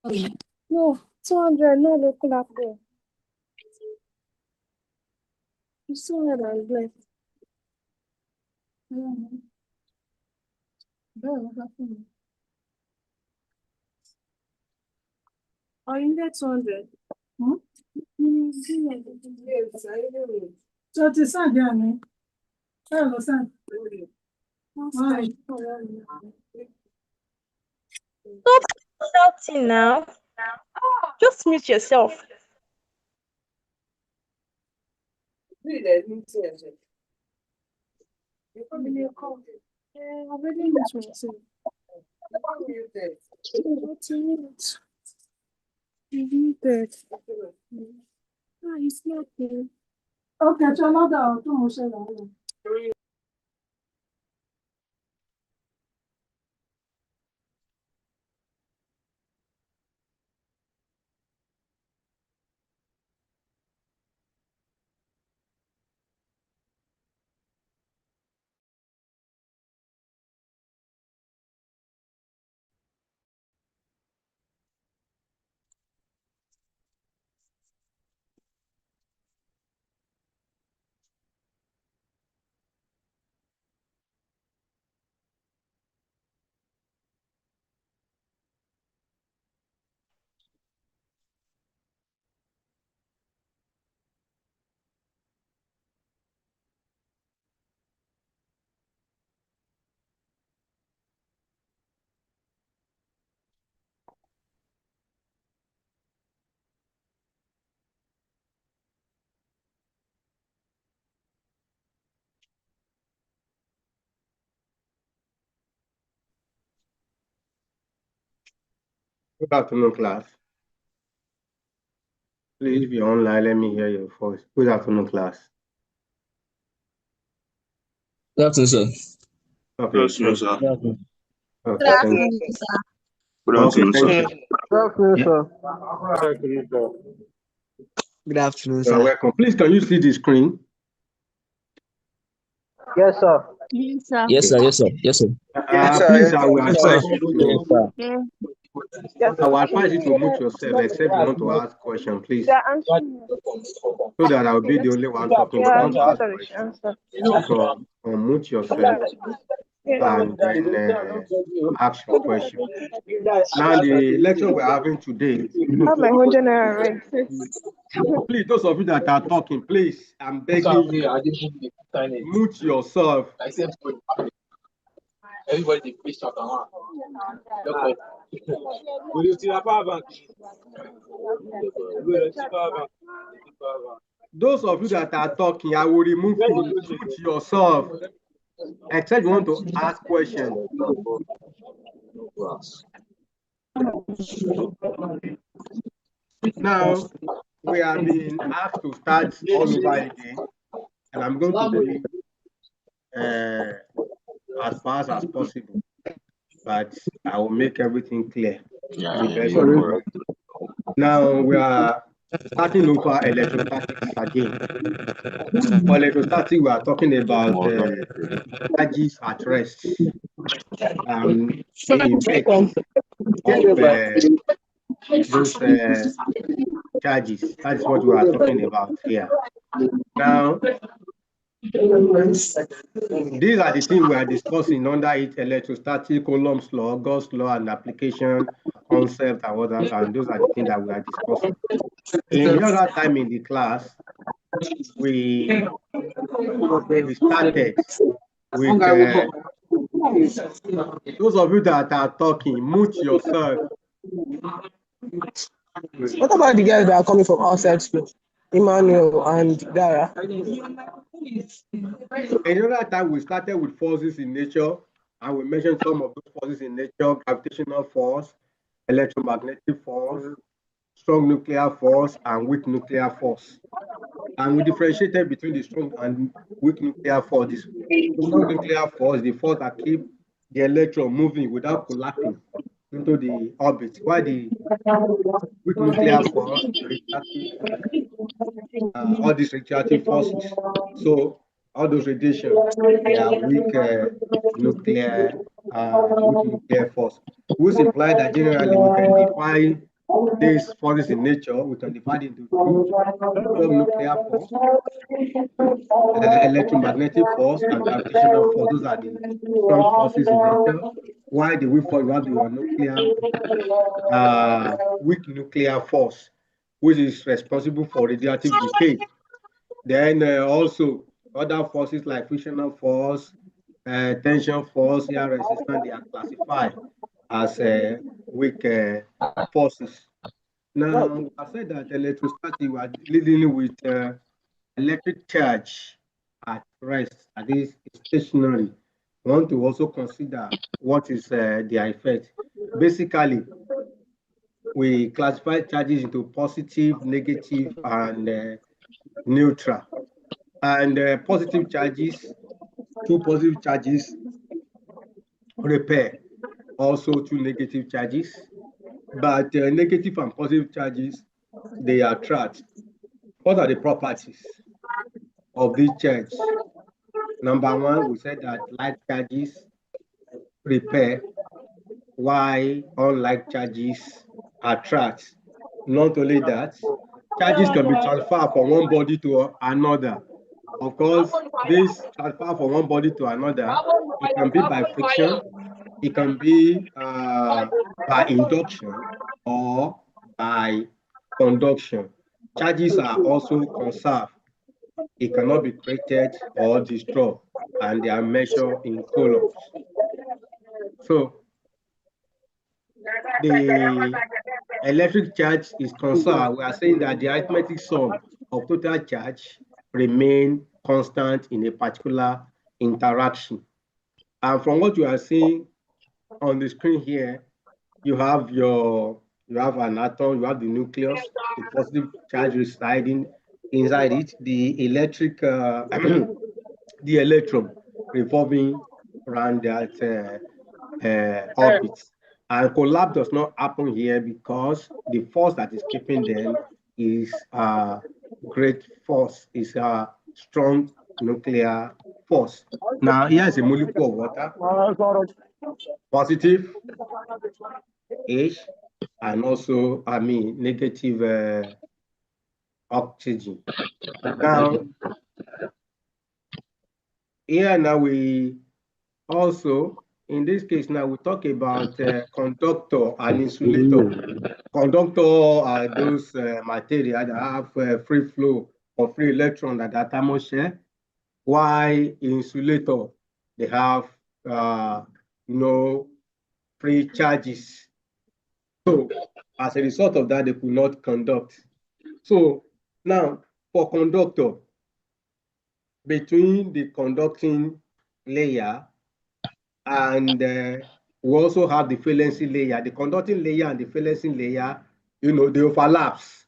No, 200, no, they pull up there. It's 200 left. Oh, you get 200. Hmm? So to send you, hello, send. Stop shouting now. Just mute yourself. It's not there. Okay, so another two more. Good afternoon, class. Please, if you're online, let me hear your voice. Good afternoon, class. Good afternoon, sir. Okay. Good afternoon, sir. Okay, Good thank you. afternoon, sir. Good Okay, afternoon, thank sir. you. Good afternoon, Yeah. sir. Good afternoon, You're sir. welcome. Please, can you see the screen? Yes, sir. Yes, sir. Yes, sir. Yes, sir. Yes, sir. Please, I will Yes, sir. advise you Yes, to sir. Yeah. I will advise you to mute yourself except you want to ask question, please. They're answering. So that I will be the only one talking. If you Yeah, want to ask answer. question, so unmute yourself and then ask your question. Now, the lecture we're having today, Have my 100 naira right. please, those of you that are talking, please, I'm begging you, mute yourself. Everybody, please talk on. Those of you that are talking, I will remove you. Mute yourself, except you want to ask questions. Now, we have been asked to start all over again, and I'm going to be as fast as possible, but I will make everything clear to the best of my ability. Now, we are starting over electrostatics again. For electrostatics, we are talking about charges at rest, the effect of those charges. That is what we are talking about here. Now, these are the things we are discussing under it: electrostatic, Coulomb's law, Gauss law, and application concept, and others. And those are the things that we are discussing. In the other time in the class, we started with those of you that are talking, mute yourself. What about the guys that are coming from outside school? Emmanuel and Dara. Another time we started with forces in nature, and we mentioned some of those forces in nature: gravitational force, electromagnetic force, strong nuclear force, and weak nuclear force. And we differentiated between the strong and weak nuclear force. The strong nuclear force, the force that keep the electron moving without collapsing into the orbit, while the weak nuclear force, all these radiative forces. So all those radiation, they are weak nuclear force, which imply that generally we can define these forces in nature, we can divide into two: nuclear force, electromagnetic force, and gravitational force. Those are the strong forces in nature. While the weak force, you have the weak nuclear force, which is responsible for radioactive decay. Then also other forces like frictional force, tension force, air resistance, they are classified as weak forces. Now, I said that electrostatic, we are dealing with electric charge at rest, that is stationary. We want to also consider what is their effect. Basically, we classify charges into positive, negative, and neutral. And positive charges, two positive charges repel, also two negative charges. But negative and positive charges, they attract. What are the properties of this charge? Number one, we said that like charges repel, while unlike charges attract. Not only that, charges can be transferred from one body to another. Of course, this transfer from one body to another, it can be by friction, it can be by induction, or by conduction. Charges are also conserved. It cannot be created or destroyed, and they are measured in coulombs. So the electric charge is conserved. We are saying that the arithmetic sum of total charge remain constant in a particular interaction. And from what you are seeing on the screen here, you have an atom, you have the nucleus, the positive charge residing inside it, the electric, the electron revolving around that orbit. And collapse does not happen here because the force that is keeping them is a great force, is a strong nuclear force. Now, here is a molecule of water, positive H, and also, negative oxygen. Now, here now we also, in this case now, we talk about conductor and insulator. Conductor are those material that have free flow of free electron that the atom share, while insulator, they have free charges. So as a result of that, they could not conduct. So now for conductor, between the conducting layer and we also have the valency layer. The conducting layer and the valency layer, they overlaps.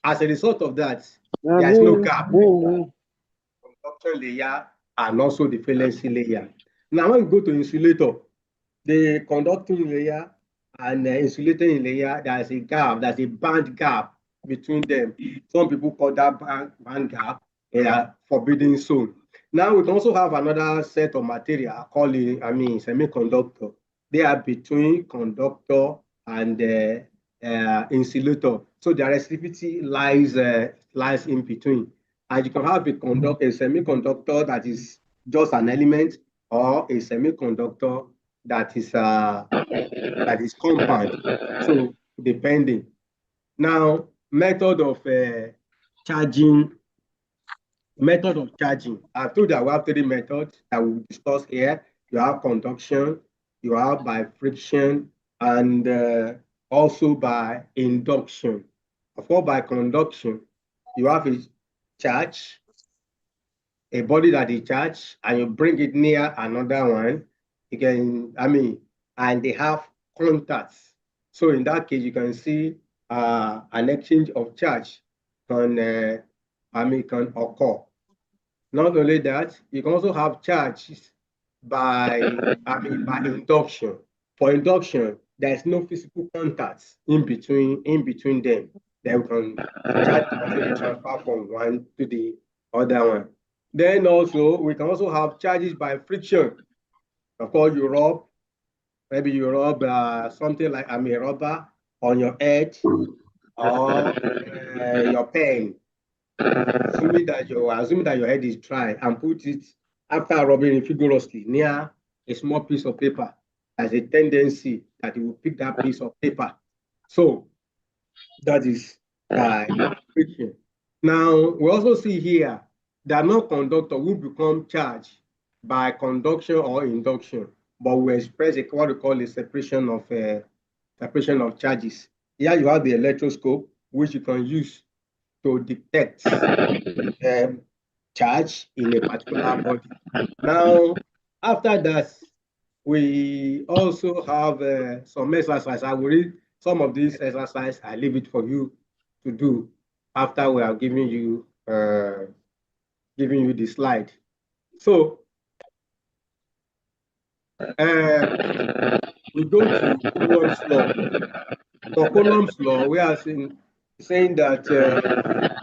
As a result of that, there is no gap. Conduction layer and also the valency layer. Now, when we go to insulator, the conducting layer and the insulating layer, there's a gap, there's a band gap between them. Some people call that band gap a forbidden zone. Now we can also have another set of material called, semiconductor. They are between conductor and insulator. So their resistivity lies in between. And you can have a semiconductor that is just an element, or a semiconductor that is compound. So depending. Now, method of charging. I've told you that we have three methods that we discuss here. You have conduction, you have by friction, and also by induction. Of course, by conduction, you have a charge, a body that is charged, and you bring it near another one. You can, and they have contacts. So in that case, you can see an exchange of charge can occur. Not only that, you can also have charges by induction. For induction, there is no physical contacts in between them. Then we can charge can transfer from one to the other one. Then also, we can also have charges by friction. Of course, maybe you rub something like a rubber on your head, or your pen, assuming that your head is dry, and put it after rubbing it vigorously near a small piece of paper. There's a tendency that it will pick that piece of paper. So that is by friction. Now we also see here that non-conductor will become charged by conduction or induction, but we express what we call a separation of charges. Here you have the electroscope, which you can use to detect charge in a particular body. Now, after that, we also have some exercise. I will read some of these exercises. I leave it for you to do after we are giving you the slide. So we go to Coulomb's law. For Coulomb's law, we are saying that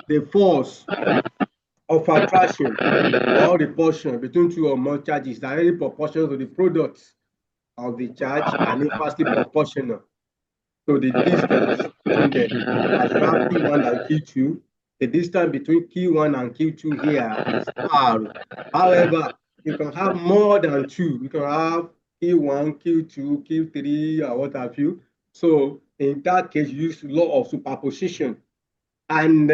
the force of attraction or repulsion between two or more charges is directly proportional to the product of the charge and inversely proportional to the distance between them. As you have Q1 and Q2, the distance between Q1 and Q2 here is R. However, you can have more than two. You can have Q1, Q2, Q3, or what have you. So in that case, you use law of superposition. And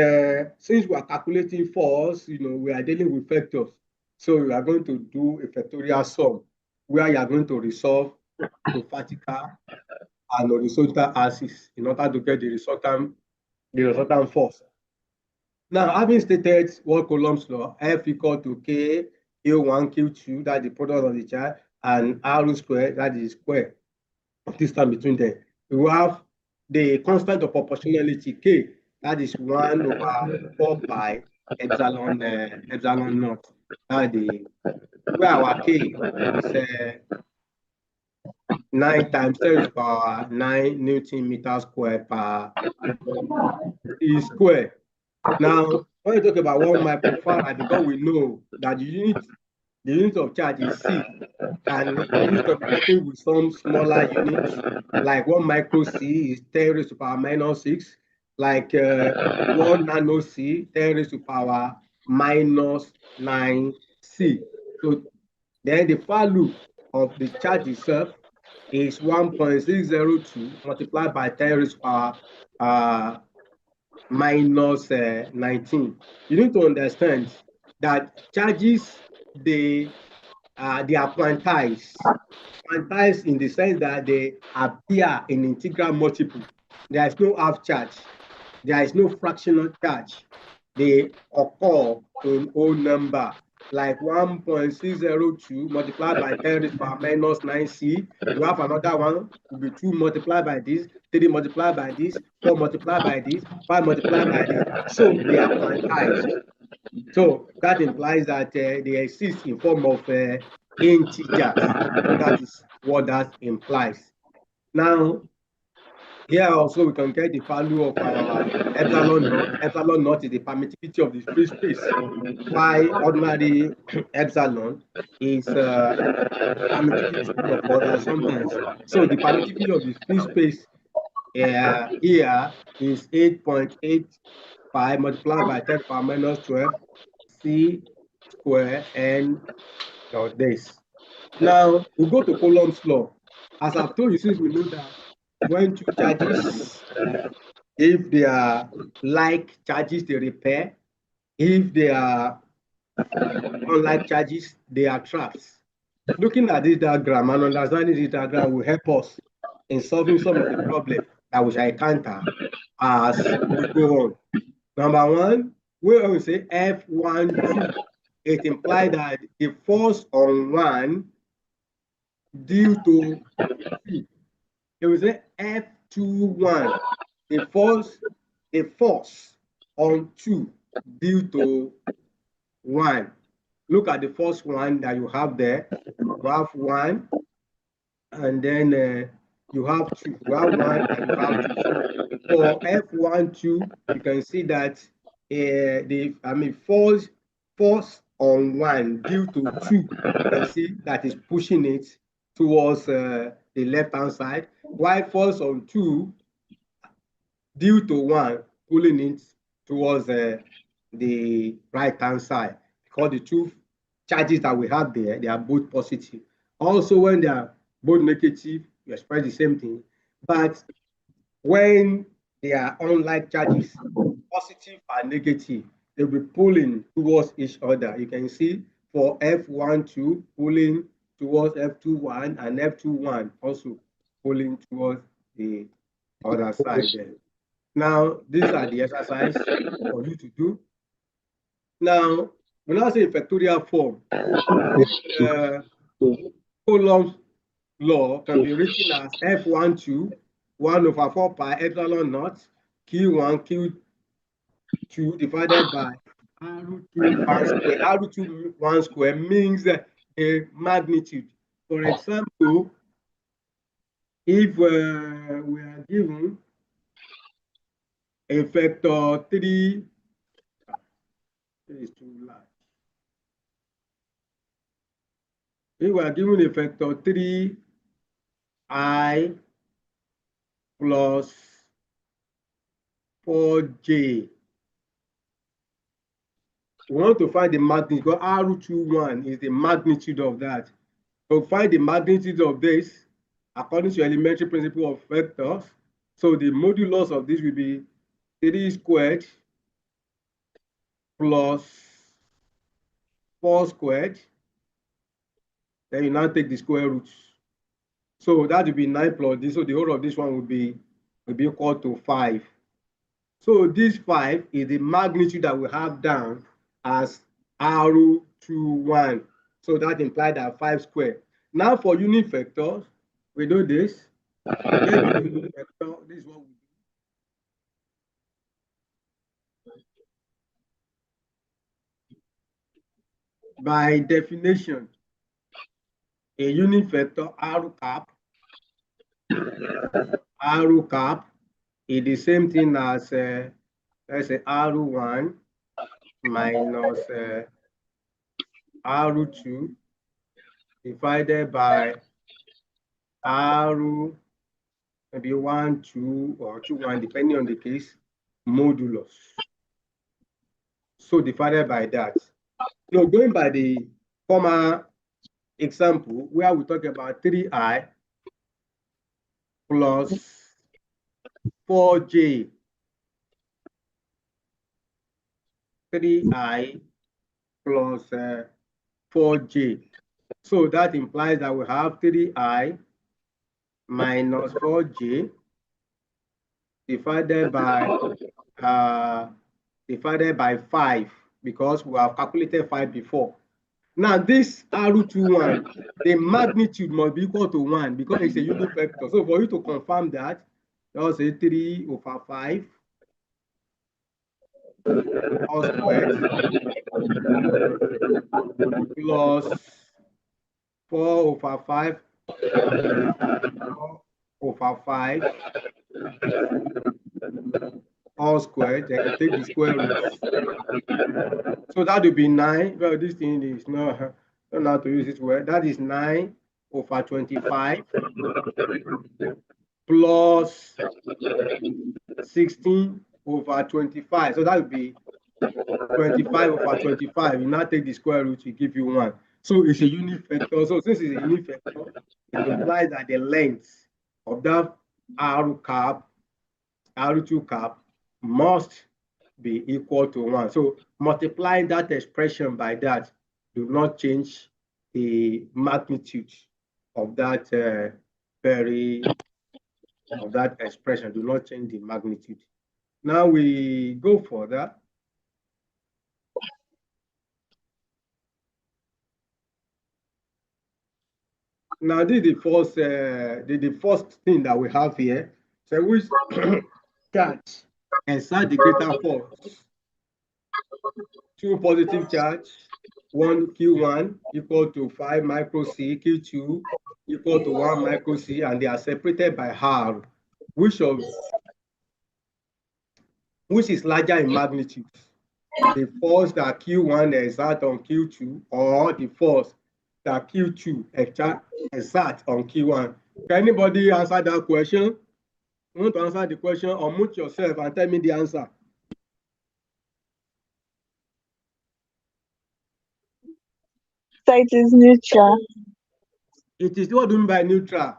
since we are calculating force, we are dealing with vectors. So we are going to do a factorial sum where you are going to resolve the vertical and horizontal axis in order to get the resultant force. Now, having stated what Coulomb's law, F equal to K, Q1, Q2, that's the product of the charge, and R squared, that is square of distance between them. We have the constant of proportionality, K, that is 1 over 4 pi epsilon naught. That's where our K is 9 times 10 to the power 9 Newton meter square per E square. Now, when you talk about 1 microfarad, because we know that the unit of charge is C, and instead of working with some smaller units, like 1 micro C is 10 raised to power minus 6, like 1 nano C, 10 raised to power minus 9 C. So then the value of the charge itself is 1.602 multiplied by 10 raised to power minus 19. You need to understand that charges, they are quantized. Quantized in the sense that they appear in integral multiple. There is no half charge. There is no fractional charge. They occur in whole number, like 1.602 multiplied by 10 raised to power minus 9c. You have another one, will be 2 multiplied by this, 3 multiplied by this, 4 multiplied by this, 5 multiplied by this. So they are quantized. So that implies that they exist in form of integers. So that is what that implies. Now, here also we can get the value of our epsilon naught. Epsilon naught is the permittivity of the free space, while ordinary epsilon is permittivity of other sometimes. So the permittivity of the free space here is 8.85 multiplied by 10 to the power minus 12 C square N dot this. Now we go to Coulomb's law. As I've told you, since we know that when two charges, if they are like charges, they repel. If they are unlike charges, they attract. Looking at this diagram and understanding this diagram will help us in solving some of the problems that we shall encounter as we go on. Number one, when we say F12, it implies that the force on one due to P. It will say F21, the force on 2 due to 1. Look at the first one that you have there. You have 1, and then you have 2. You have 1 and you have 2. So for F12, you can see that force on 1 due to 2, you can see that is pushing it towards the left-hand side, while force on 2 due to one pulling it towards the right-hand side, because the two charges that we have there, they are both positive. Also, when they are both negative, you express the same thing. But when they are unlike charges, positive and negative, they'll be pulling towards each other. You can see for F12 pulling towards F21 and F21 also pulling towards the other side there. Now, these are the exercise for you to do. Now, when I say factorial form, Coulomb's law can be written as F12 1 over 4 pi epsilon naught Q1 Q2 divided by R2 1 square. R2 1 square means a magnitude. For example, if we are given a vector 3, is too large. If we are given a vector 3i plus 4j, we want to find the magnitude, because R21 is the magnitude of that. So find the magnitude of this according to elementary principle of vectors. So the modulus of this will be 3 squared plus 4 squared. Then you now take the square roots. So that will be 9 plus this. So the whole of this one will be equal to 5. So this 5 is the magnitude that we have down as R21. So that implies that 5 squared. Now for unit vectors, we do this. Unit vector, this is what we do. By definition, a unit vector R cap is the same thing as let's say R1 minus R2 divided by R, maybe 1, 2, or 2, 1, depending on the case, modulus. So divided by that. So going by the former example, where we talk about 3i plus 4j, 3i plus 4j. So that implies that we have 3i minus 4j divided by 5, because we have calculated 5 before. Now this R21, the magnitude must be equal to 1 because it's a unit vector. So for you to confirm that, just say 3 over 5 all squared plus 4 over 5 all squared, then you take the square roots. So that will be 9. Well, this thing is not, I don't know how to use this word. That is 9 over 25 plus 16 over 25. So that would be 25 over 25. You now take the square root, it give you 1. So it's a unit vector. So since it's a unit vector, it implies that the length of that R2 cap must be equal to 1. So multiplying that expression by that do not change the magnitude of that expression, do not change the magnitude. Now we go further. Now this is the first thing that we have here. So which charge exert the greater force? 2 positive charge, 1 Q1 equal to 5 micro C, Q2 equal to 1 micro C, and they are separated by R. Which is larger in magnitude? The force that Q1 exert on Q2, or the force that Q2 exert on Q1? Can anybody answer that question? want to answer the question, unmute yourself and tell me the answer. So it is neutral. It is what do you mean by neutral?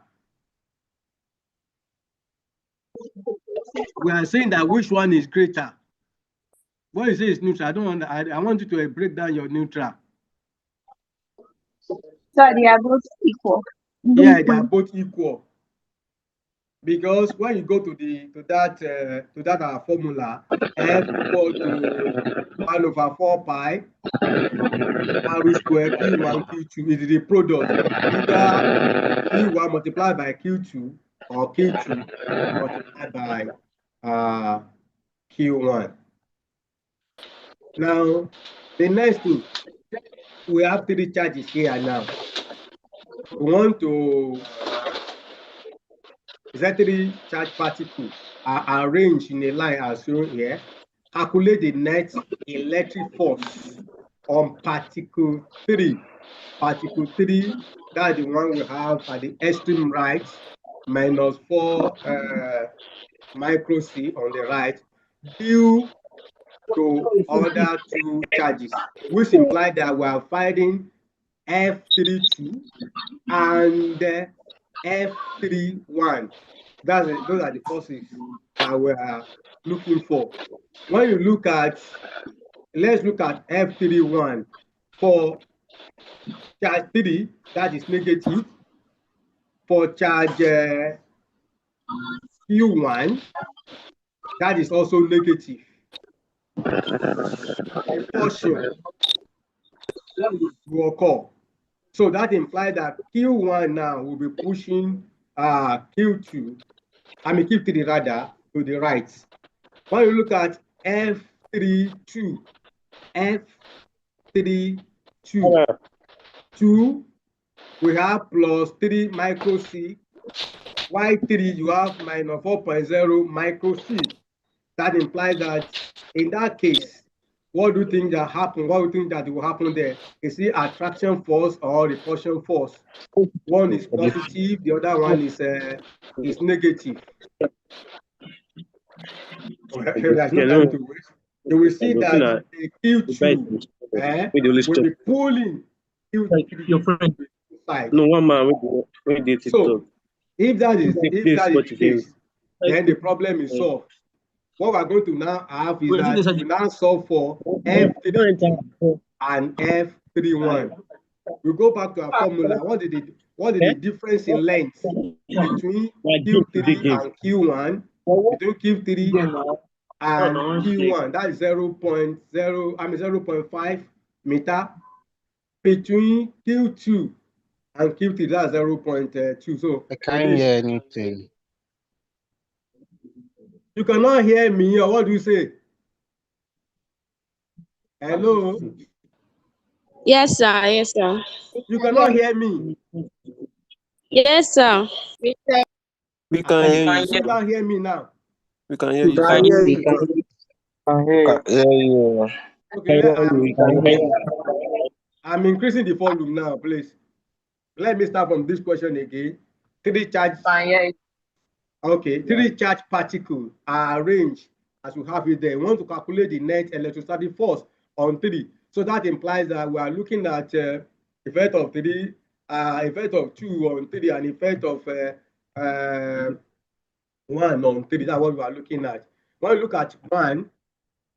We are saying that which one is greater. What you say is neutral. I don't want. I want you to break down your neutral. So they are both equal. Yeah, they are both equal. Because when you go to that our formula, F equal to 1/4 pi r square Q1 Q2 is the product, either Q1 multiplied by Q2 or Q2 multiplied by Q1. Now, the next thing, we have 3 charges here now. We want to Z3 charge particles are arranged in a line as shown here. Calculate the net electric force on particle 3. Particle 3, that's the one we have at the extreme right, minus 4 micro C on the right, due to other 2 charges, which imply that we are finding F32 and F31. Those are the forces that we are looking for. When you look at, let's look at F31 for charge 3, that is negative. For charge Q1, that is also negative. Repulsion will occur. So that implies that Q1 now will be pushing Q2, Q3 rather, to the right. When you look at F32, F32, 2, we have plus 3 micro C. Y3, you have minus 4.0 micro C. That implies that in that case, what do you think that happened? What do you think that will happen there? Is it attraction force or repulsion force? One is positive, the other one is negative. There's no time to waste. You will see that the Q2 will be pulling Q3 side. No, one man we did it. So if that is the case, then the problem is solved. What we're going to now have is that we now solve for F32 and F31. We go back to our formula. What is the difference in length between Q3 and Q1? Between Q3 and Q1, that is 0.5 meter. Between Q2 and Q3, that's 0.2. So I can't hear anything. You cannot hear me, or what do you say? Hello? Yes, sir. Yes, sir. You cannot hear me. Yes, sir. We can hear you. You can't hear me now. We can hear you. Can hear you. Okay, I'm increasing the volume now, please. Let me start from this question again. 3 charge. Okay, 3 charge particles are arranged as we have it there. We want to calculate the net electrostatic force on 3. So that implies that we are looking at effect of 3, effect of 2 on 3, and effect of 1 on 3. That's what we are looking at. When you look at 1,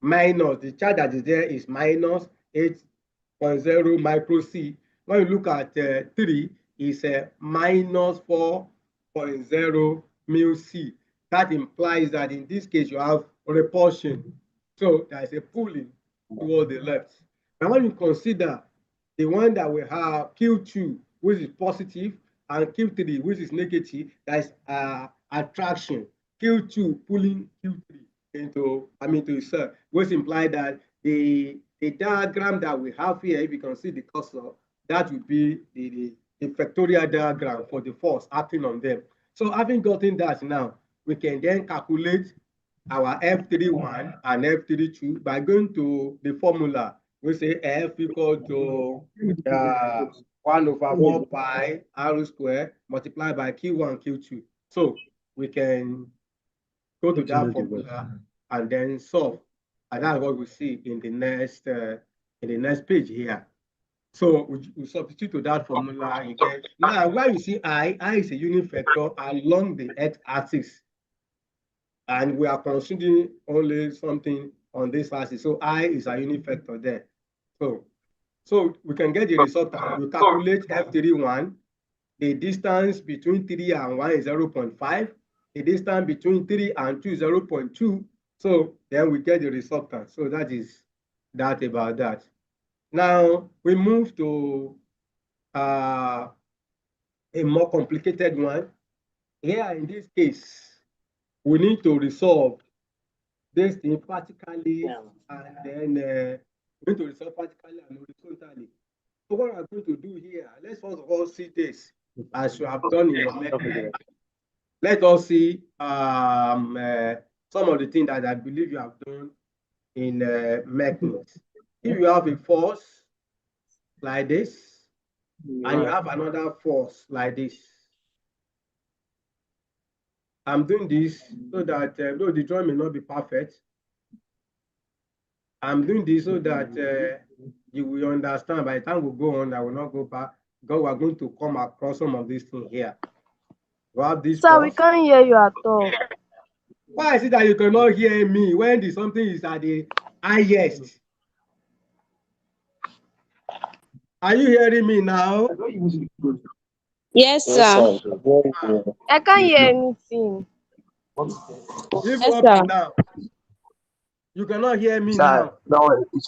minus, the charge that is there is minus 8.0 micro C. When you look at 3, is minus 4.0 mu C. That implies that in this case you have repulsion. So there is a pulling toward the left. Now when you consider the one that we have Q2, which is positive, and Q3, which is negative, that is attraction. Q2 pulling Q3 into itself, which implies that the diagram that we have here, if you can see the cursor, that would be the vectorial diagram for the force acting on them. So having gotten that now, we can then calculate our F31 and F32 by going to the formula. We say F equal to 1/4 pi r square multiplied by Q1, Q2. So we can go to that formula and then solve. And that's what we see in the next page here. So we substitute to that formula. You get now where you see I is a unit vector along the x-axis, and we are considering only something on this axis. So I is a unit vector there. So we can get the result. We calculate F31. The distance between 3 and 1 is 0.5. The distance between 3 and 2 is 0.2. So then we get the resultant. So that is that about that. Now we move to a more complicated one. Here in this case, we need to resolve this thing practically, and then we need to resolve practically and horizontally. So what I'm going to do here, let's first of all see this as you have done in your method. Let us see some of the things that I believe you have done in mechanics. If you have a force like this, and you have another force like this, I'm doing this so that though the drawing may not be perfect, I'm doing this so that you will understand. By the time we go on, I will not go back because we are going to come across some of these things here. We have this Sir, force. we can't hear you at all. Why is it that you cannot hear me when the something is at the highest? Are you hearing me now? Yes, sir. I can't hear anything. Even Yes, up sir. to now, you cannot hear me now.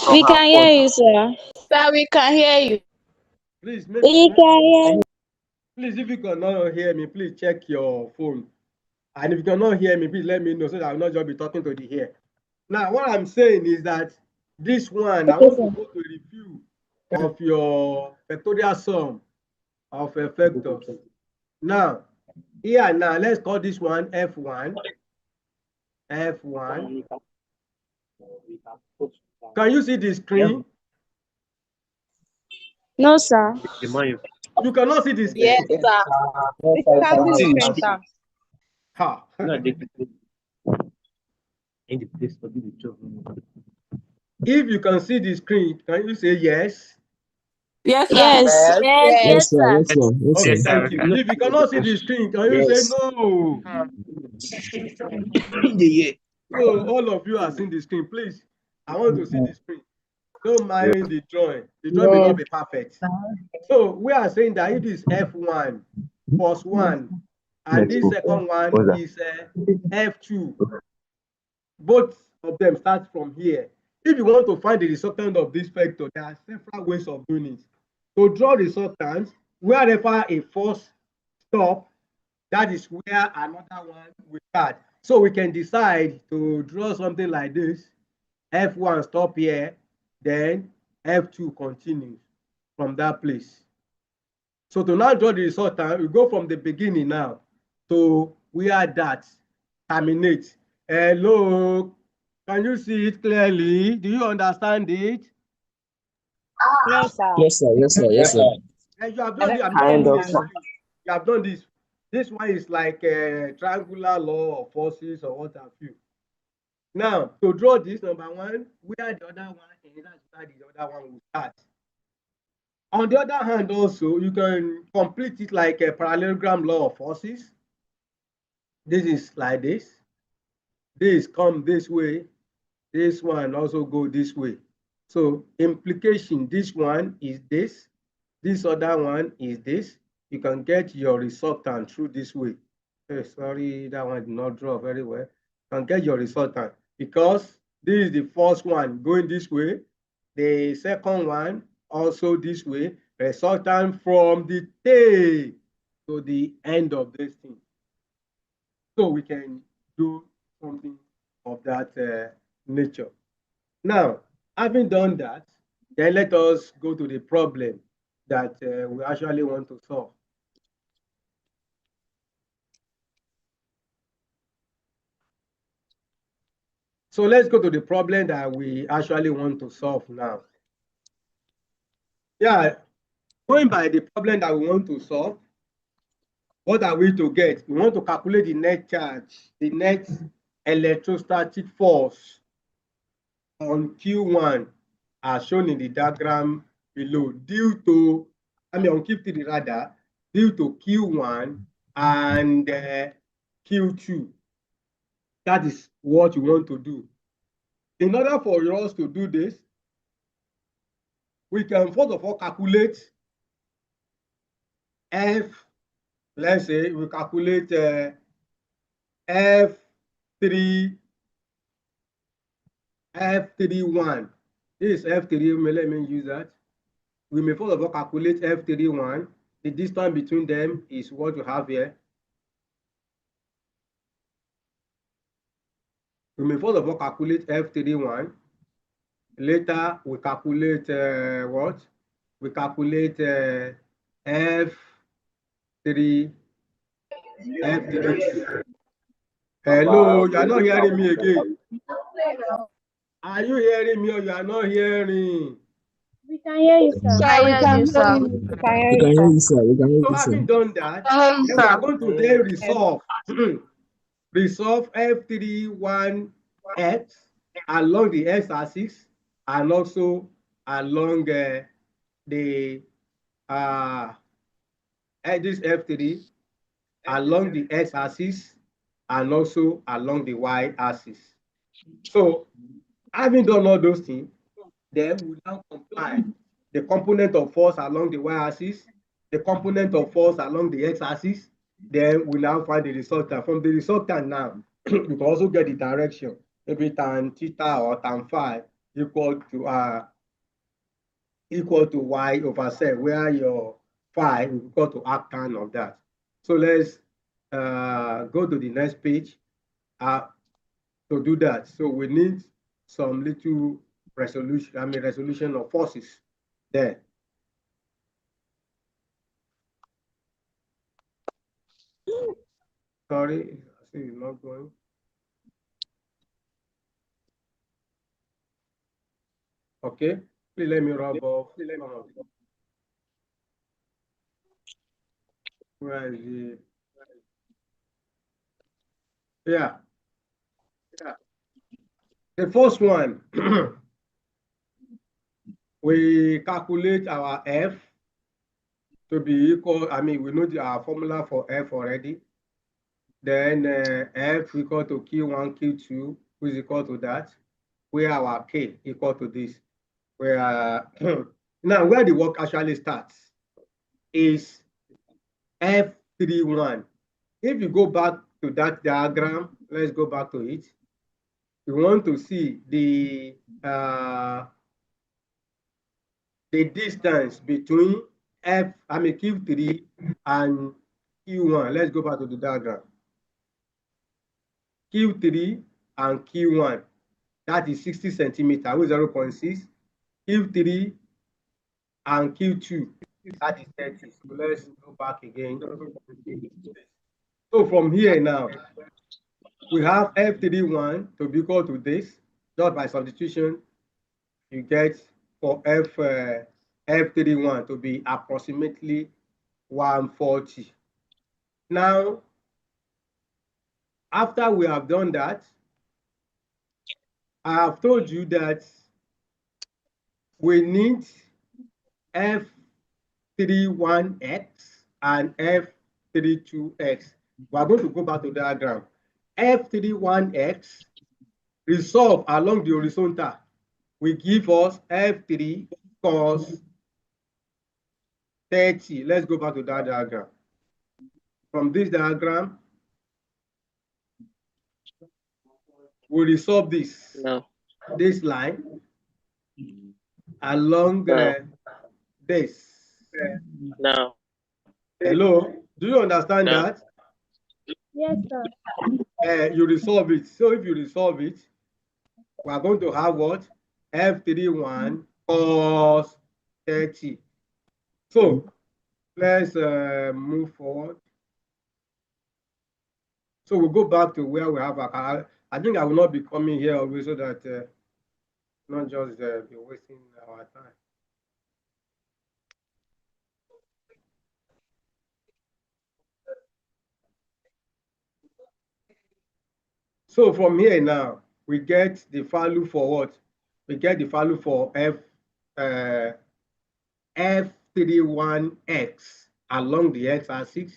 We can hear you, sir. Sir, we can hear you. Please, We can hear you. please, if you cannot hear me, please check your phone. And if you cannot hear me, please let me know so that I will not just be talking to the ear. Now, what I'm saying is that this one, I want to go to a review of your factorial sum of vectors. Now, here now, let's call this one F1. F1. Can you see the screen? No, sir. You cannot see the screen. Yes, sir. We can see the screen, sir. Ha. If you can see the screen, can you say yes? Yes, sir. Yes. Yes, sir. Yes, sir. Yes, Okay, sir. thank you. If you cannot see the screen, can you say no? So all of you are seeing the screen. Please, I want to see the screen. Don't mind the drawing. The drawing may not be perfect. So we are saying that it is F1 plus 1, and this second one is F2. Both of them start from here. If you want to find the resultant of this vector, there are several ways of doing it. To draw resultants, wherever a force stop, that is where another one will start. So we can decide to draw something like this. F1 stop here, then F2 continues from that place. So to now draw the resultant, we go from the beginning now to where that terminates. Hello, can you see it clearly? Do you understand it? No, sir. Yes, sir. Yes, sir. Yes, sir. And you have done this. I'm telling you, you have done this. This one is like a triangular law of forces or what have you. Now, to draw this number one, where the other one ends, that's where the other one will start. On the other hand, also, you can complete it like a parallelogram law of forces. This is like this. This come this way. This one also go this way. So implication, this one is this. This other one is this. You can get your resultant through this way. Sorry, that one did not draw very well. You can get your resultant because this is the first one going this way. The second one also this way. Resultant from the tail to the end of this thing. So we can do something of that nature. Now, having done that, then let us go to the problem that we actually want to solve. So let's go to the problem that we actually want to solve now. Yeah, going by the problem that we want to solve, what are we to get? We want to calculate the net charge, the net electrostatic force on Q1 as shown in the diagram below due to, on Q3 rather, due to Q1 and Q2. That is what you want to do. In order for us to do this, we can first of all calculate F. Let's say we calculate F31. This is F3. Let me use that. We may first of all calculate F31. The distance between them is what you have here. We may first of all calculate F31. Later, we calculate what? We calculate F32. Hello, you are not hearing me again. Are you hearing me or you are not hearing? We can hear you, sir. Sir, we can hear you. We can hear you, sir. We can hear So you, having sir. done that, then we are going to then resolve. Resolve F31X along the x-axis and also along this F3 along the x-axis and also along the y-axis. So having done all those things, then we now compile the component of force along the y-axis, the component of force along the x-axis. Then we now find the resultant. From the resultant now, you can also get the direction, maybe tan theta or tan phi equal to y over z, where your phi is equal to arctan of that. So let's go to the next page to do that. So we need some little resolution of forces there. Sorry, I see it's not going. Okay, please let me rub off some of it. Where is it? Yeah. The first one, we calculate our F to be equal, we know our formula for F already. Then F equal to Q1, Q2, which is equal to that, where our K equal to this. Where now where the work actually starts is F31. If you go back to that diagram, let's go back to it. We want to see the distance between Q3 and Q1. Let's go back to the diagram. Q3 and Q1, that is 60 centimeters, with 0.6. Q3 and Q2, that is 30. So let's go back again. So from here now, we have F31 to be equal to this. Just by substitution, you get for F31 to be approximately 140. Now, after we have done that, I have told you that we need F31X and F32X. We are going to go back to the diagram. F31X resolve along the horizontal will give us F3 cos 30. Let's go back to that diagram. From this diagram, we resolve this. No. This line along this. No. Hello, do you understand No. that? Yes, sir. You resolve it. So if you resolve it, we are going to have what? F31 cos 30. So let's move forward. So we'll go back to where we have I think I will not be coming here always, so that not just be wasting our time. So from here now, we get the value for what? We get the value for F31X along the x-axis.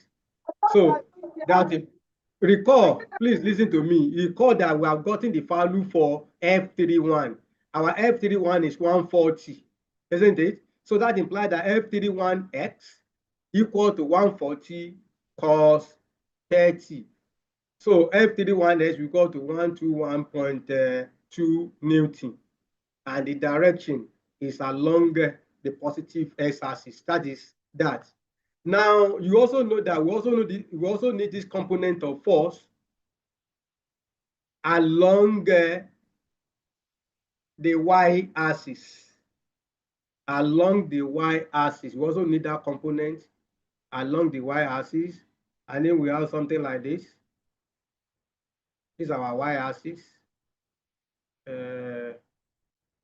So that recall, please listen to me. Recall that we have gotten the value for F31. Our F31 is 140, isn't it? So that implies that F31X equal to 140 cos 30. So F31X will go to 121.2 Newton. And the direction is along the positive x-axis. That is that. Now you also know that we also need this component of force along the y-axis. Along the y-axis, we also need that component along the y-axis, and then we have something like this. This is our y-axis. This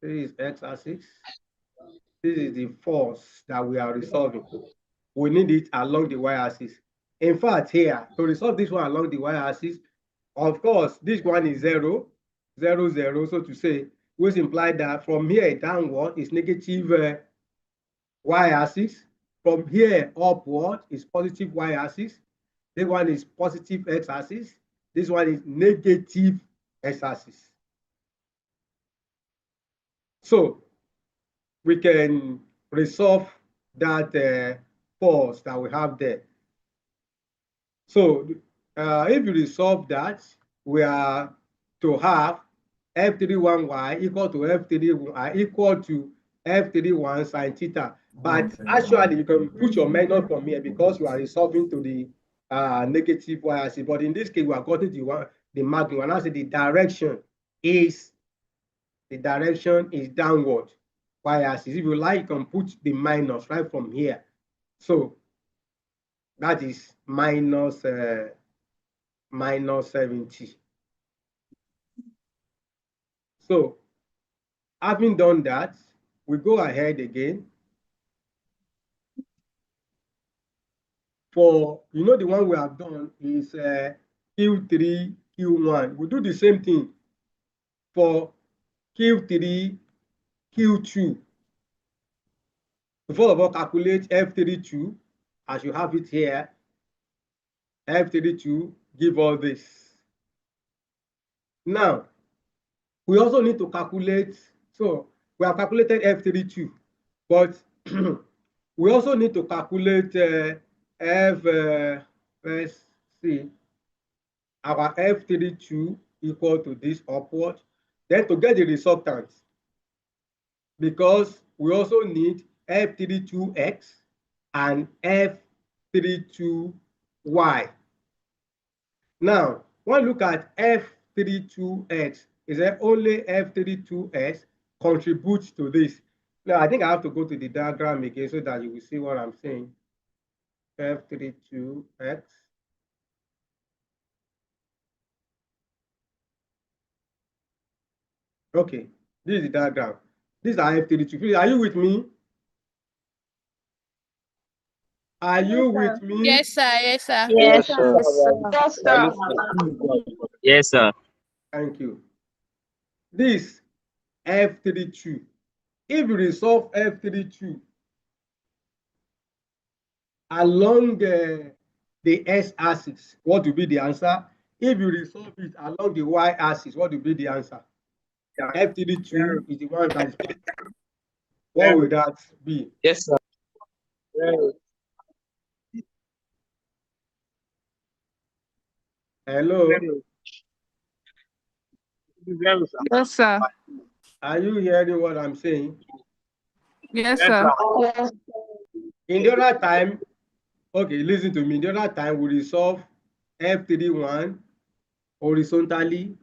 is x-axis. This is the force that we are resolving. We need it along the y-axis. In fact, here, to resolve this one along the y-axis, of course, this one is 0, 0, 0, so to say, which implies that from here downward is negative y-axis. From here upward is positive y-axis. This one is positive x-axis. This one is negative x-axis. So we can resolve that force that we have there. So if you resolve that, we are to have F31y equal to F31y equal to F31 sine theta. But actually, you can put your minus from here because you are resolving to the negative y-axis. But in this case, we are getting the magnitude. And I say the direction is downward y-axis. If you like, you can put the minus right from here. So that is minus 70. So having done that, we go ahead again. For, the one we have done is Q3, Q1. We do the same thing for Q3, Q2. First of all, calculate F32 as you have it here. F32 give all this. Now, we also need to calculate, so we have calculated F32, but we also need to calculate let's see, our F32 equal to this upward. Then to get the resultant, because we also need F32X and F32Y. Now, when you look at F32X, is that only F32X contributes to this? Now, I think I have to go to the diagram again so that you will see what I'm saying. F32X. Okay, this is the diagram. These are F32. Are you with me? Are you with me? Yes, sir. Yes, sir. Yes, sir. yes, sir. Yes, sir. Thank you. This F32. If you resolve F32 along the x-axis, what will be the answer? If you resolve it along the y-axis, what will be the answer? F32 is the one that is. What will that be? Yes, sir. Hello? Yes, sir. Are you hearing what I'm saying? Yes, sir. Yes, In the other time, okay, listen to me. In the other time, we resolve F31 horizontally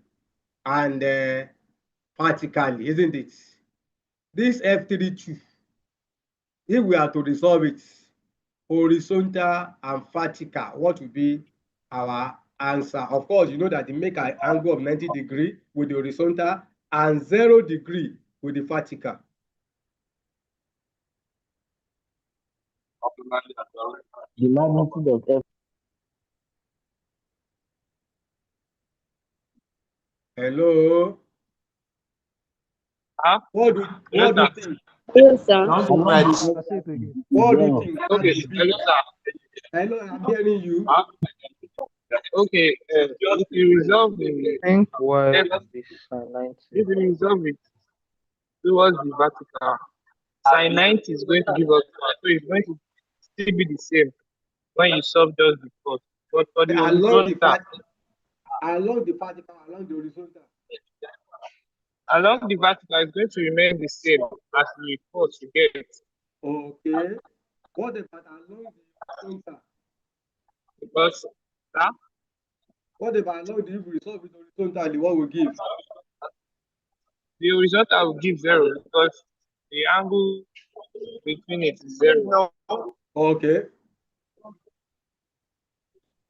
and vertically, isn't it? This F32, if we are to resolve it horizontal and vertical, what will be our answer? Of course, you know that they make an angle of 90 degrees with the horizontal and 0 degree with the vertical. The magnitude of F. Hello. Huh? What do you think? Yes, sir. What do you think that Okay, will be? hello, sir. Hello, I'm hearing you. Huh? Okay, if you resolve the, Think why if this are 90. you resolve it towards the vertical, sine 90 is going to give us 1, so it's going to still be the same when you solve just the first. But for the Along the horizontal, vertical, along the horizontal. along the vertical is going to remain the same as the first you get, Okay. What about along the horizontal? because huh? What about along the, if we solve it horizontally, what will give? The horizontal will give 0 because the angle between it is 0. Okay.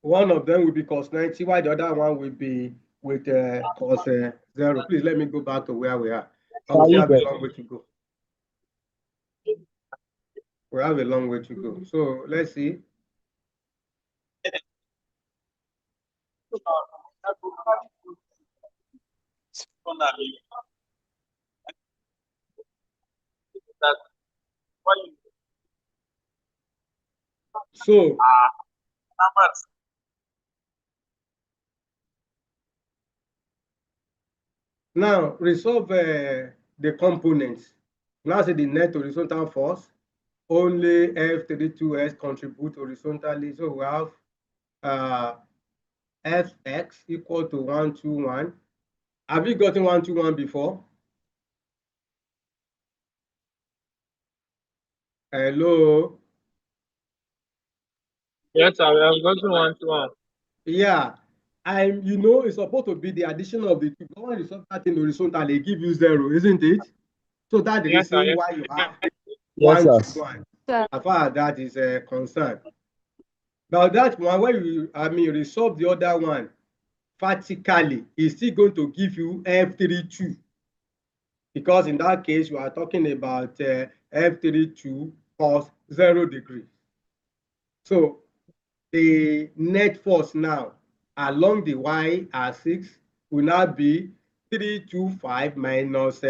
One of them will be cos 90, while the other one will be with cos 0. Please let me go back to where we are. I will still have a long way to go. We have a long way to go. So let's see. So now resolve the components. Now say the net horizontal force. Only F32S contribute horizontally. So we have Fx equal to 121. Have you gotten 121 before? Hello. Yes, sir, we have gotten 1 to 1. Yeah. It's supposed to be the addition of the two. But when you solve that in horizontal, they give you 0, isn't it? So that's the Yes, sir, reason yes. why you have Yes, sir. 121. As far as that is concerned. Now that one, when you resolve the other one vertically, is still going to give you F32. Because in that case, you are talking about F32 cos 0 degrees. So the net force now along the y-axis will now be 325 minus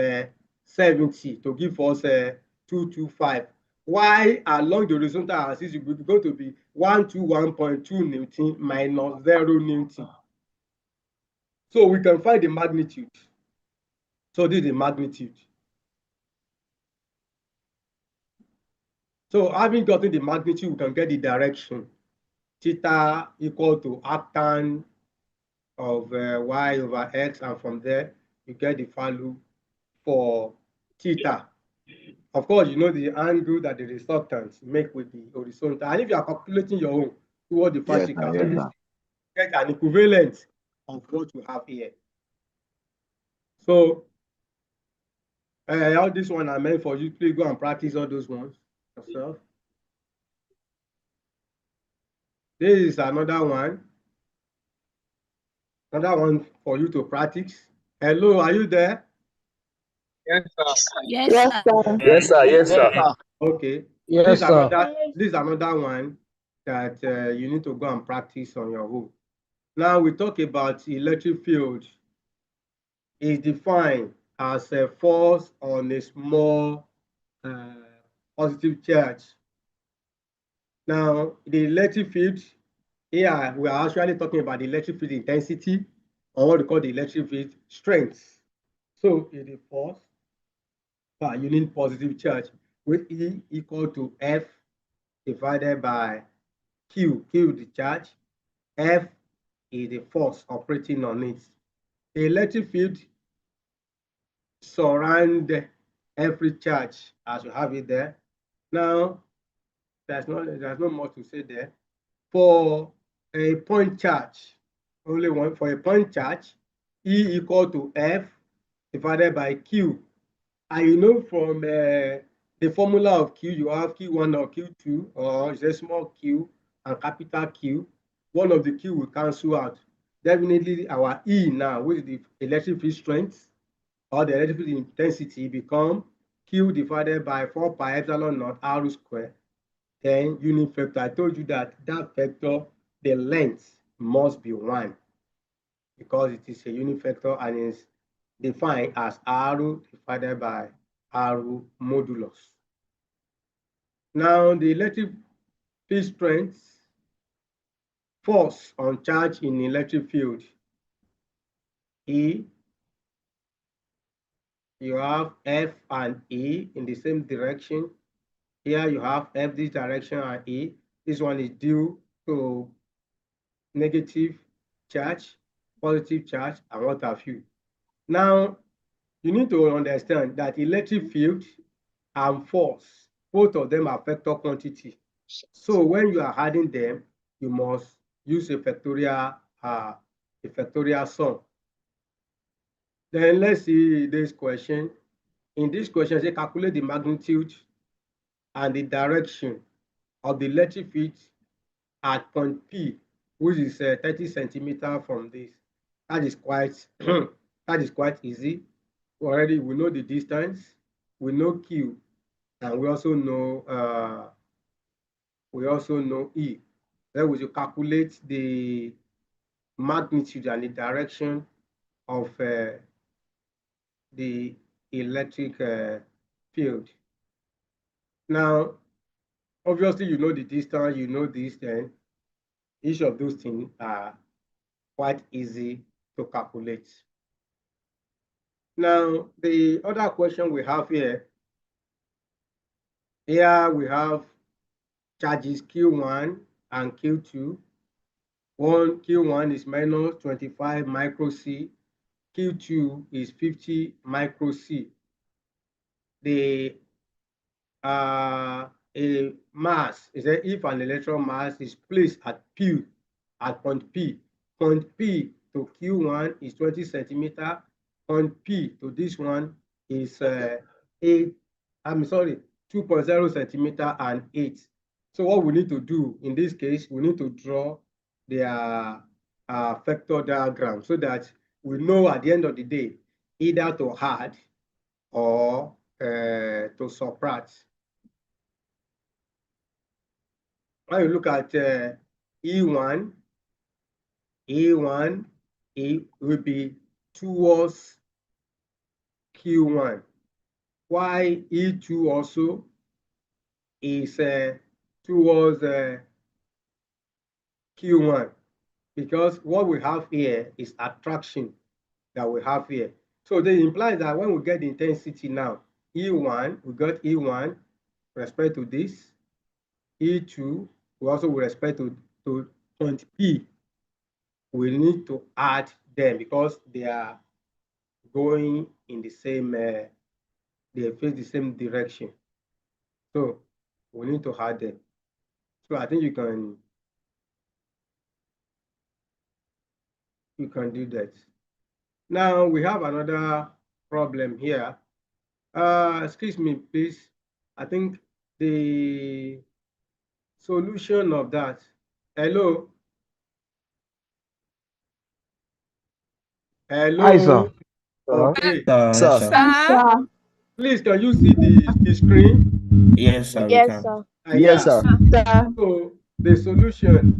70 to give us 225. While along the horizontal axis, it will be going to be 121.2 Newton minus 0 Newton. So we can find the magnitude. So this is the magnitude. So having gotten the magnitude, we can get the direction. Theta equal to arctan of y over x, and from there you get the value for theta. Of course, you know the angle that the resultants make with the horizontal. And if you are calculating your own toward the vertical, you get an equivalent of what you have here. So all this one are meant for you. Please go and practice all those ones yourself. This is another one for you to practice. Hello, are you there? Yes, sir. Yes, sir. Yes, sir. Yes, sir. Okay. Yes, sir. This is another one that you need to go and practice on your own. Now we talk about electric field. Is defined as a force on a small positive charge. Now the electric field, here we are actually talking about the electric field intensity, or what we call the electric field strength. So it is force per unit positive charge with E equal to F divided by Q. Q is the charge, F is the force operating on it. The electric field surround every charge as you have it there. Now, there's not much to say there. For a point charge, only one for a point charge, E equal to F divided by Q. And you know from the formula of Q, you have Q1 or Q2, or it's a small q and capital Q. One of the Q will cancel out. Definitely our E now, which is the electric field strength or the electric field intensity, become Q divided by 4 pi epsilon naught R square. Then unit vector. I told you that vector, the length must be 1. because it is a unit vector and is defined as R divided by R modulus. Now, the electric field strength, force on charge in electric field, E, you have F and E in the same direction. Here you have F this direction and E. This one is due to negative charge, positive charge, and what have you. Now, you need to understand that electric field and force, both of them are vector quantity. So when you are adding them, you must use a factorial sum. Then let's see this question. In this question, say calculate the magnitude and the direction of the electric field at point P, which is 30 centimeter from this. That is quite that is quite easy. Already we know the distance, we know Q, and we also know E. Then we should calculate the magnitude and the direction of the electric field. Now, obviously, you know the distance, you know this, then each of those things are quite easy to calculate. Now, the other question we have here we have charges Q1 and Q2. Q1 is minus 25 micro C, Q2 is 50 micro C. The a mass is that if an electron mass is placed at point P to Q1 is 20 centimeter, point P to this one is 2.0 centimeter and 8. So what we need to do in this case, we need to draw their vector diagram so that we know at the end of the day either to add or to subtract. When you look at E1, it will be towards Q1. While E2 also is towards Q1, because what we have here is attraction that we have here. So this implies that when we get the intensity now, E1, we got E1 respect to this, E2, we also with respect to point P, we need to add them because they are going in the same, they face the same direction. So we need to add them. So I think you can do that. Now we have another problem here. Excuse me, please. I think the solution of that. Hello. Hello. Hi, sir. Okay. Sir. Please, can you see the screen? Yes, sir. Yes, sir. Yes, sir. So the solution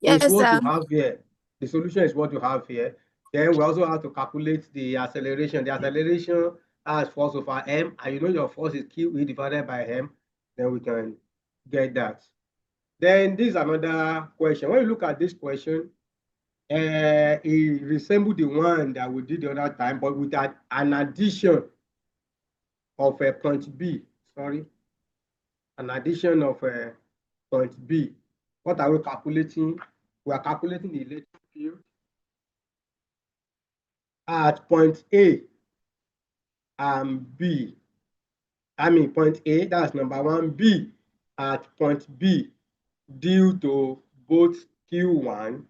is what you have here. The solution is what you have here. Then we also have to calculate the acceleration. The acceleration as force over m, and you know your force is q e divided by m. Then we can get that. Then this is another question. When you look at this question, it resembles the one that we did the other time, but with an addition of a point B. Sorry, an addition of a point B. What are we calculating? We are calculating the electric field at point A and B. I mean point A, that's number one. B at point B due to both Q1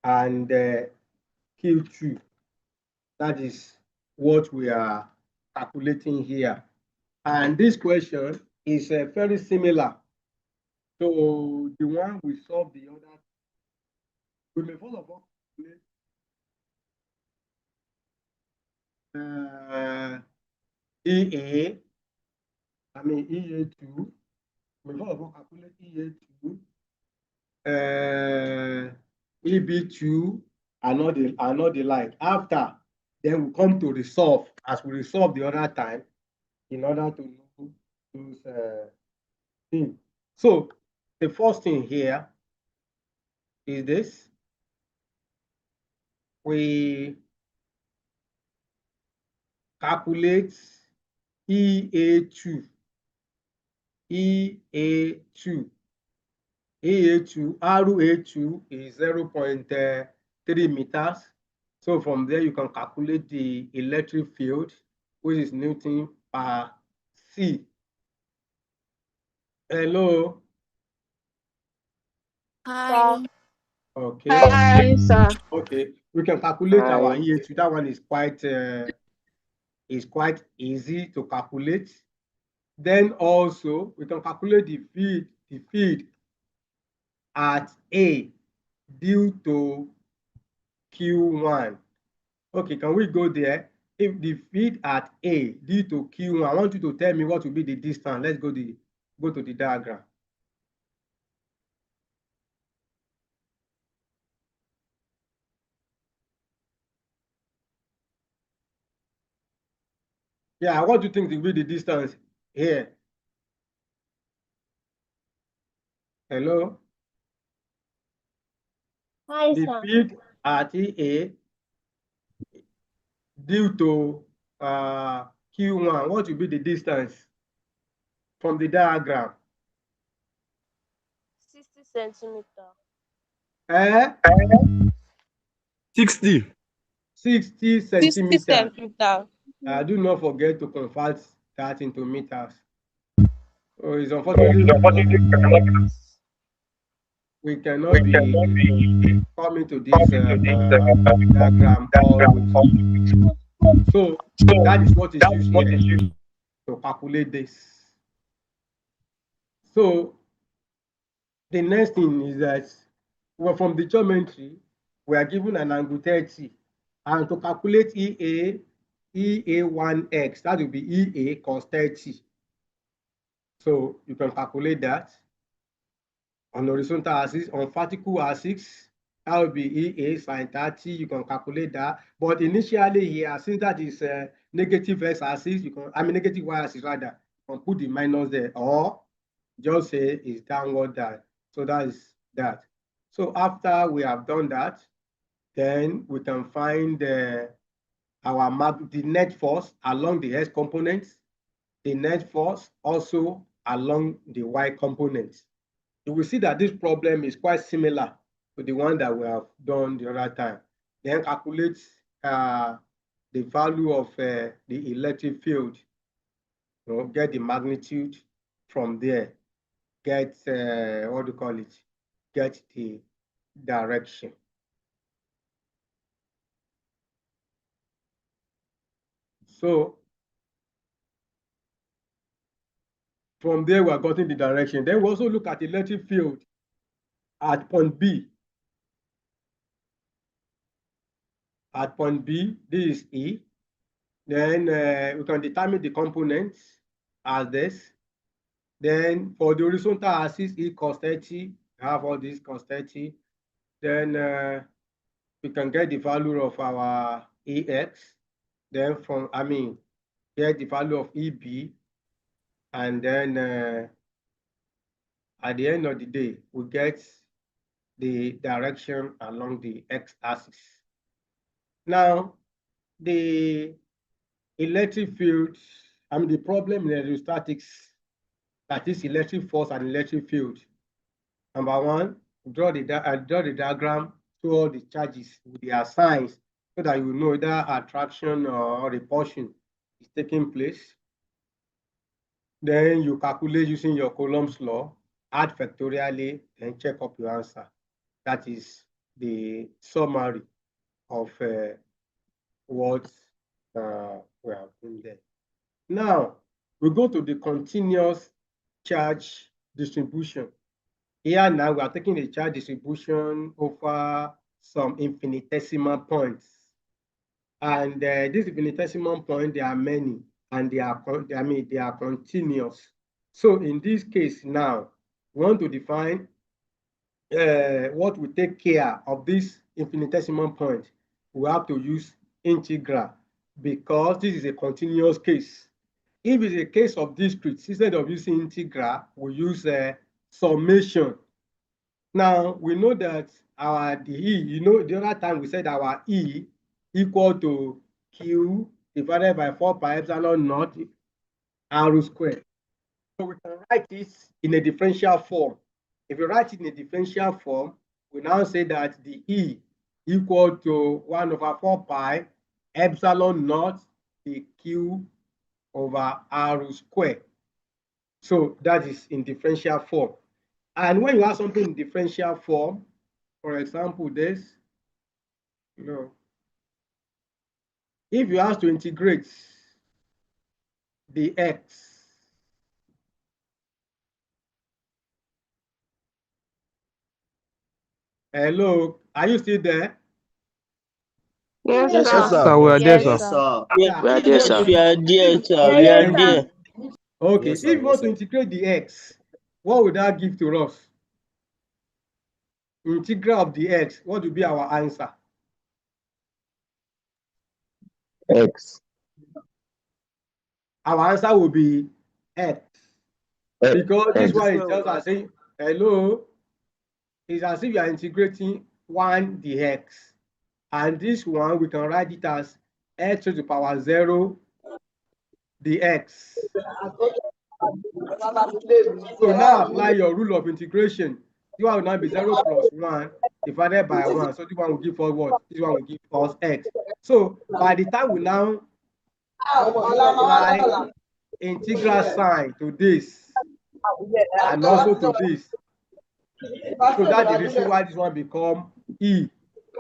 and Q2. That is what we are calculating here. And this question is very similar to the one we solved the other. We may first of all calculate EA, I mean EA2. We may first of all calculate EA2. EB2, and all the like. After, then we come to resolve, as we resolve the other time, in order to know those things. So the first thing here is this. We calculate EA2. EA2. EA2, RA2 is 0.3 meters. So from there, you can calculate the electric field, which is Newton per C. Hello? Hi. Okay. Hi, sir. Okay. We can calculate Hi. our EA2. That one is quite easy to calculate. Then also, we can calculate the feed at A due to Q1. Okay, can we go there? If the feed at A due to Q1, I want you to tell me what will be the distance. Let's go to the diagram. Yeah, what do you think will be the distance here? Hello? Hi, The sir. feed at A due to Q1, what will be the distance from the diagram? 60 centimeter. 60. 60 60 centimeters. centimeter. Do not forget to convert that into meters. So it's unfortunately we cannot be coming to this diagram always. So that is what is used here to calculate this. So the next thing is that, well, from the geometry, we are given an angle 30, and to calculate EA1x, that will be EA cos 30. So you can calculate that on horizontal axis. On vertical axis, that will be EA sin 30. You can calculate that. But initially here, since that is negative x-axis, negative y-axis rather, you can put the minus there, or just say it's downward that. So that is that. So after we have done that, then we can find our map, the net force along the x components, the net force also along the y components. You will see that this problem is quite similar to the one that we have done the other time. Then calculate the value of the electric field. Get the magnitude from there. Get what do you call it? Get the direction. So from there, we are getting the direction. Then we also look at the electric field at point B. At point B, this is E. Then we can determine the components as this. Then for the horizontal axis, E cos 30, have all these cos 30. Then we can get the value of our EX. Then get the value of EB. And then at the end of the day, we get the direction along the x-axis. Now, the electric field, the problem in electrostatics, that is electric force and electric field. Number one, draw the diagram, show all the charges with their signs, so that you know either attraction or repulsion is taking place. Then you calculate using your Coulomb's law, add factorially, and check up your answer. That is the summary of what we have in there. Now, we go to the continuous charge distribution. Here now, we are taking the charge distribution over some infinitesimal points. And this infinitesimal point, there are many, and they are continuous. So in this case now, we want to define what will take care of this infinitesimal point, we have to use integral because this is a continuous case. If it's a case of discrete, instead of using integral, we use summation. Now, we know that the E, the other time we said our E equal to Q divided by 4 pi epsilon naught R squared. So we can write it in a differential form. If you write it in a differential form, we now say that the E equal to 1 over 4 pi epsilon naught the Q over R squared. So that is in differential form. And when you have something in differential form, for example, this, if you have to integrate the x, hello, are you still there? Yes, Yes, sir. Sir, we are there, sir. Yeah, We are if you there, want sir. to We are there, sir. We Yes, are sir. there. Okay, Yes, if sir, you want yes, to sir. integrate the x, what would that give to us? Integral of the x, what will be our answer? X. Our answer will be x. Because this one is just as saying, hello, it's as if you are integrating 1 dx. And this one, we can write it as x to the power 0 dx. So now apply your rule of integration. This one will now be 0 plus 1 divided by 1. So this one will give us what? This one will give us x. So by the time we now apply integral sign to this and also to this, so that's the reason why this one become E.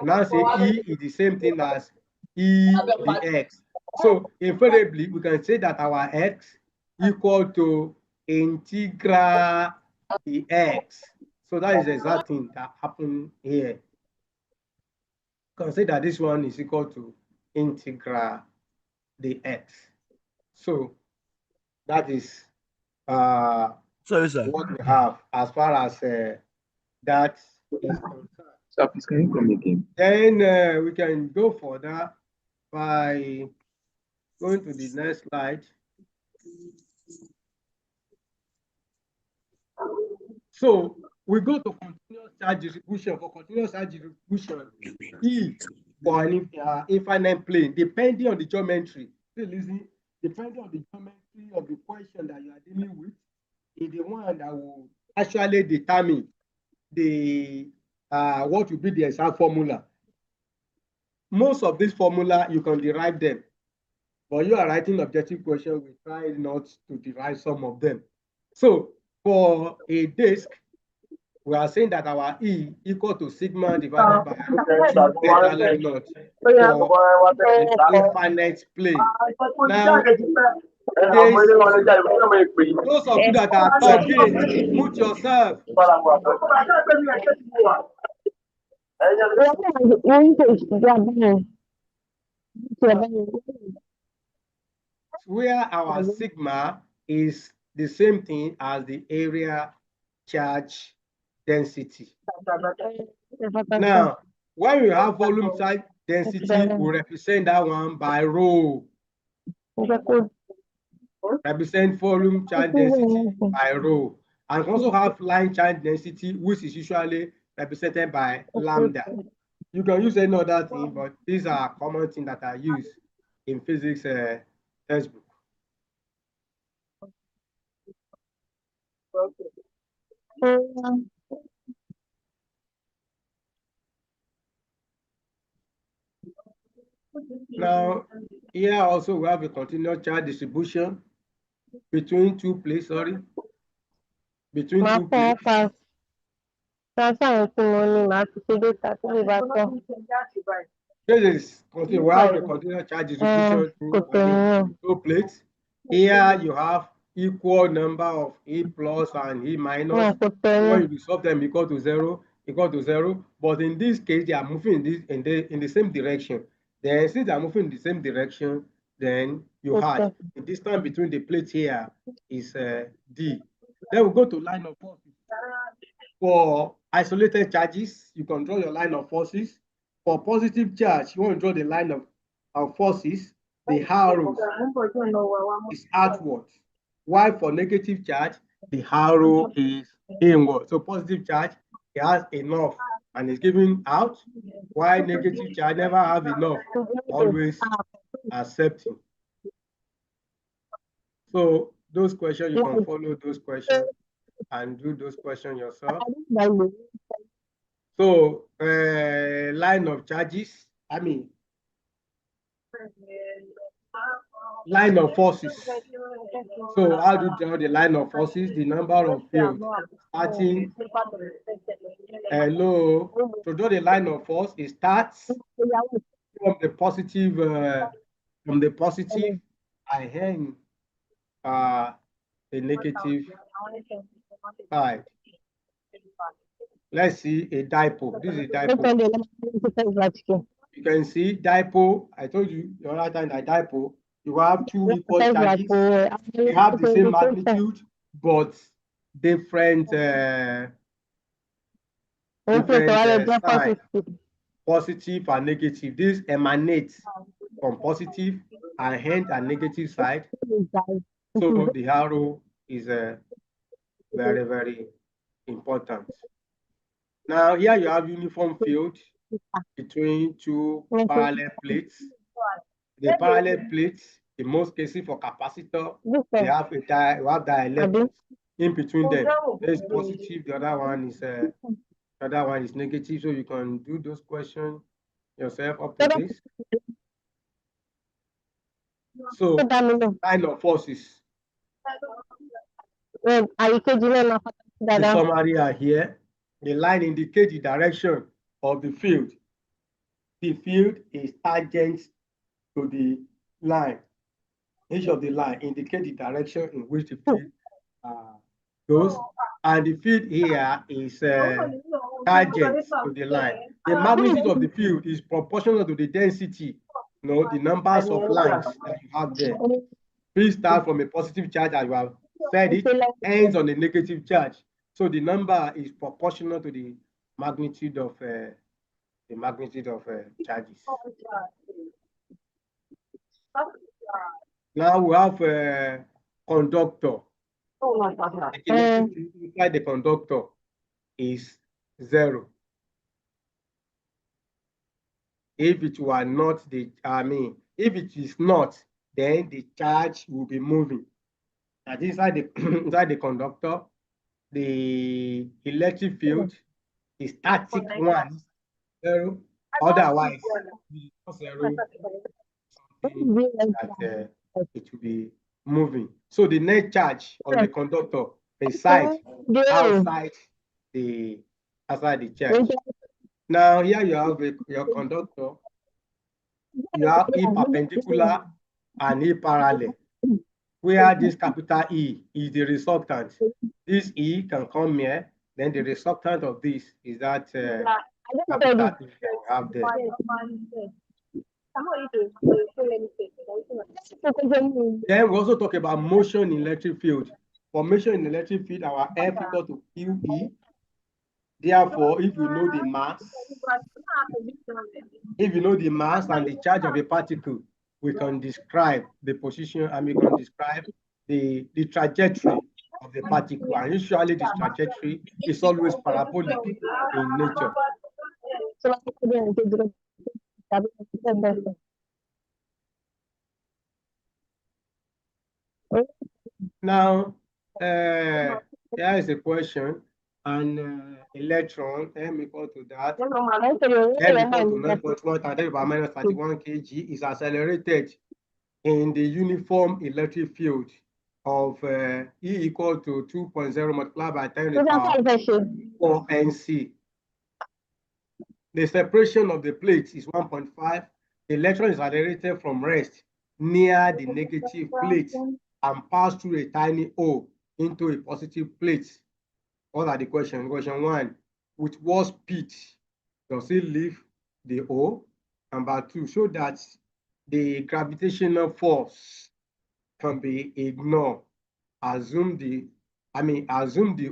Now say E is the same thing as E dx. So invariably, we can say that our x equal to integral dx. So that is the exact thing that happened here. Consider this one is equal to integral dx. So that is Sorry, sir. what we have as far as that is concerned. Sir, please, can you come again? Then we can go further by going to the next slide. So we go to continuous charge distribution. For continuous charge distribution, E for an infinite plane, depending on the geometry. Please listen, depending on the geometry of the question that you are dealing with, is the one that will actually determine the what will be the exact formula. Most of these formula you can derive them, but you are writing objective question, we try not to derive some of them. So for a disk, we are saying that our E equal to sigma divided by 2 epsilon naught for an infinite plane. Now, those of you that are talking, mute yourself. Where our sigma is the same thing as the area charge density. Now, when we have volume charge density, we represent that one by rho. Represent volume charge density by rho. And also have line charge density, which is usually represented by lambda. You can use any other thing, but these are common things that are used in physics textbook. Now, here also we have a continuous charge distribution between two plates, between two plates. This is continue. We have a continuous charge distribution between two plates. Here you have equal number of E plus and E minus. When you solve them equal to zero. But in this case, they are moving in the same direction. Then since they are moving in the same direction, then you have the distance between the plates here is D. Then we go to line of force. For isolated charges, you can draw your line of forces. For positive charge, you want to draw the line of forces, the arrow is outward. While for negative charge, the arrow is inward. So positive charge, it has enough and is giving out, while negative charge never have enough, always accepting. So those questions, you can follow those questions and do those questions yourself. So line of charges, line of forces. So how do you draw the line of forces? The number of fields starting low. To draw the line of force, it starts from the positive and end the negative side. Let's see a dipole. This is a dipole. You can see dipole. I told you the other time that dipole, you have two equal charges. You have the same magnitude, but different sign, positive and negative. This emanates from positive and hence and negative side. So the arrow is very, very important. Now here you have uniform field between two parallel plates. The parallel plates, in most cases for capacitor, they have dielectrics in between them. There's positive, the other one is negative. So you can do those questions yourself up to this. So line of forces. The summary are here. The line indicates the direction of the field. The field is tangent to the line. Each of the line indicates the direction in which the field goes, and the field here is tangent to the line. The magnitude of the field is proportional to the density, the numbers of lines that you have there. Please start from a positive charge, as you have said it, ends on a negative charge. So the number is proportional to the magnitude of charges. Now we have a conductor. Inside the conductor is 0. If it were not if it is not, then the charge will be moving. And inside the conductor, the electric field is static 1, 0. Otherwise, it's 0. That it will be moving. So the net charge on the conductor resides outside the charge. Now here you have your conductor. You have E perpendicular and E parallel, where this capital E is the resultant. This E can come here, then the resultant of this is that capital E that you have there. Then we also talk about motion in electric field. For motion in electric field, our F equal to QE. Therefore, if you know the mass, and the charge of a particle, we can describe the position and we can describe the trajectory of the particle. And usually this trajectory is always parabolic in nature. Now, here is a question. An electron, M equal to that, M equal to 9.1 times 10 minus 31 kg, is accelerated in the uniform electric field of E equal to 2.0 multiplied by 10 to the power 4 NC. The separation of the plates is 1.5. The electron is accelerated from rest near the negative plate and pass through a tiny hole into a positive plate. What are the questions? Question 1, with what speed does it leave the hole? Number 2, show that the gravitational force can be ignored. Assume the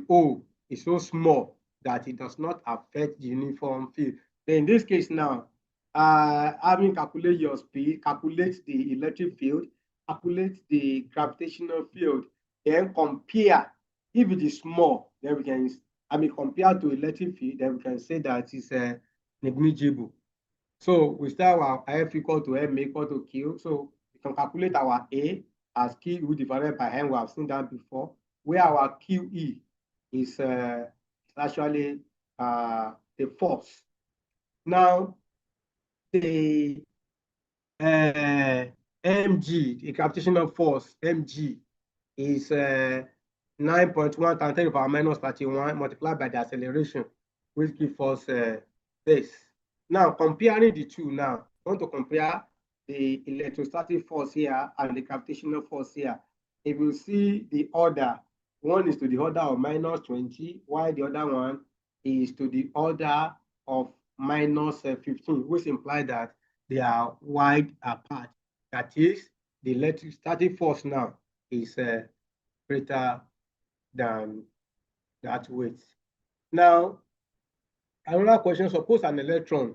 hole is so small that it does not affect the uniform field. Then in this case now, having calculate your speed, calculate the electric field, calculate the gravitational field, then compare. If it is small, then we can, compared to electric field, then we can say that it's negligible. So we start our F equal to M equal to Q. So we can calculate our A as Q divided by M. We have seen that before, where our QE is actually the force. Now, the mg, the gravitational force, mg, is 9.1 times 10 to the power minus 31 multiplied by the acceleration, which gives us this. Now, comparing the two now, I want to compare the electrostatic force here and the gravitational force here. If you see the order, one is to the order of minus 20, while the other one is to the order of minus 15, which implies that they are wide apart. That is, the electrostatic force now is greater than that weight. Now, another question, suppose an electron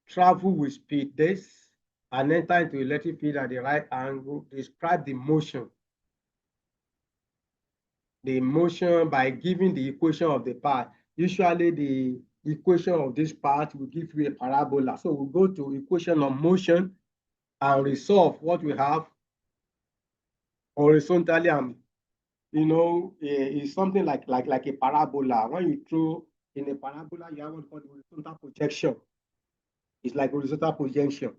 travel with speed this and enter into electric field at the right angle, describe the motion. The motion by giving the equation of the path. Usually the equation of this path will give you a parabola. So we'll go to equation of motion and resolve what we have horizontally, and it's something like a parabola. When you throw in a parabola, you have what's called horizontal projection. It's like horizontal projection.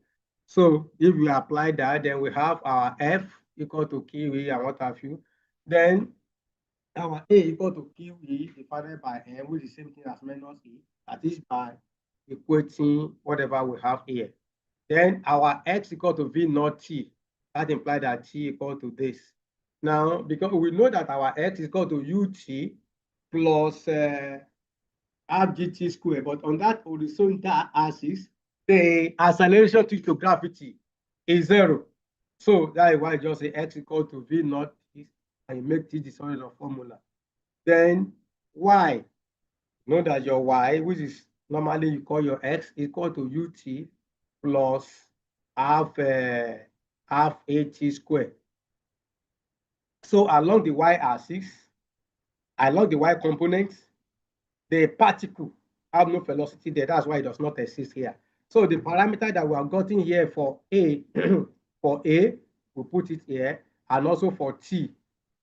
So if we apply that, then we have our F equal to QE and what have you. Then our A equal to QE divided by M, which is the same thing as minus E. That is by equating whatever we have here. Then our X equal to V naught T. That implies that T equal to this. Now, because we know that our X is equal to UT plus half GT squared, but on that horizontal axis, the acceleration due to gravity is 0. So that is why I just say X equal to V naught T, and you make T the solid of formula. Then Y, know that your Y, which is normally you call your X, equal to UT plus half AT squared. So along the y-axis, along the y component, the particle have no velocity there. That's why it does not exist here. So the parameter that we have gotten here for A, for A, we put it here, and also for T.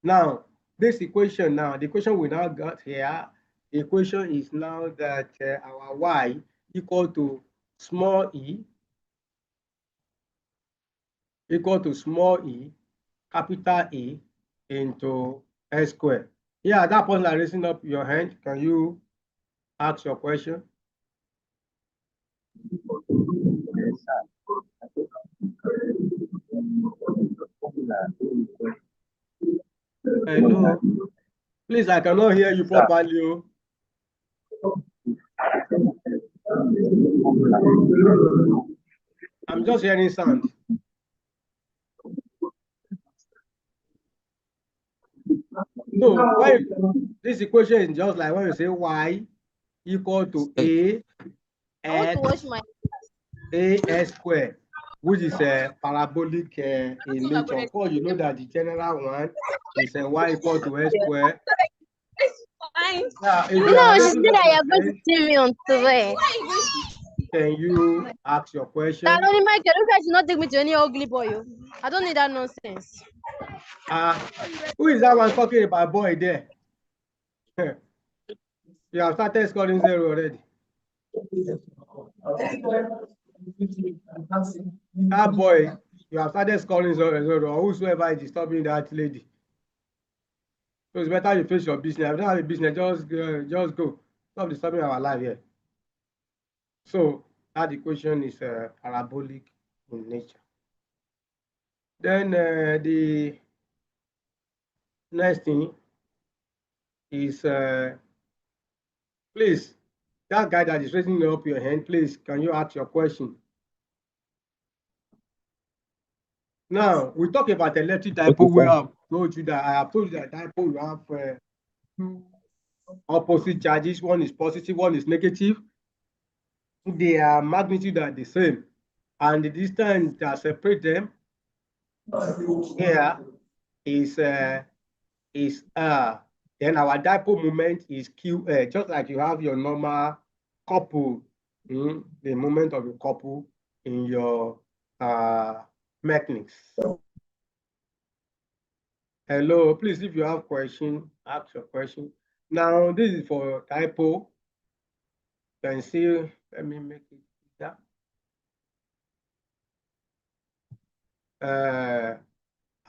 Now, this equation now, the equation we now got here, the equation is now that our y equal to small e equal to small e, capital E into S squared. Yeah, that person that raising up your hand, can you ask your question? Hello. Please, I cannot hear you properly. I'm just hearing sound. So this equation is just like when you say y equal to AS squared, which is a parabolic in nature. Of course, you know that the general one is a y equal to S squared. Now, if you are raising up your hand, can you ask your question? Michael, you should not take me to any ugly boy. I don't need that nonsense. Who is that one talking about boy there? You have started scoring 0 already. That boy, you have started scoring 0, or whosoever is disturbing that lady. So it's better you face your business. If you don't have a business, just go. Stop disturbing our life here. So that equation is parabolic in nature. Then the next thing is, please, that guy that is raising up your hand, please, can you ask your question? Now, we talk about electric dipole. We have told you that I have told you that dipole will have two opposite charges. One is positive, one is negative. Their magnitude are the same, and the distance that separates them here is R. Then our dipole moment is Q. Just like you have your normal couple, the moment of a couple in your mechanics. Hello, please, if you have question, ask your question. Now, this is for dipole. You can see, let me make it bigger.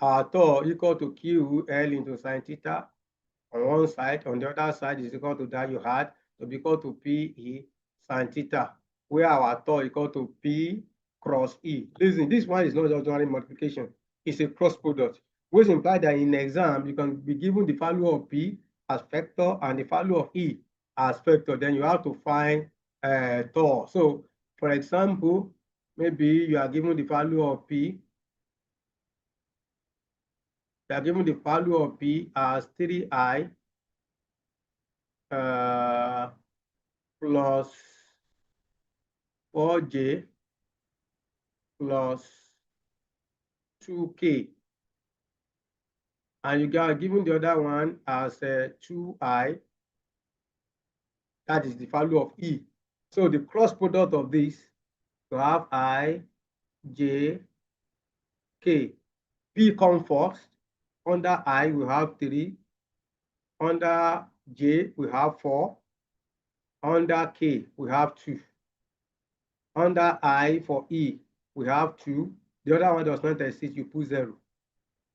Our tau equal to QL into sine theta on one side. On the other side is equal to that you had to be equal to PE sine theta, where our tau equal to P cross E. Listen, this one is not just ordinary multiplication. It's a cross product, which implies that in exam, you can be given the value of P as vector and the value of E as vector. Then you have to find tau. So, for example, maybe you are given the value of P. They are given the value of P as 3I plus 4J plus 2K. And you are given the other one as 2I. That is the value of E. So the cross product of this, you have I, J, K. P come first. Under I, we have 3. Under J, we have 4. Under K, we have 2. Under I for E, we have 2. The other one does not exist, you put 0.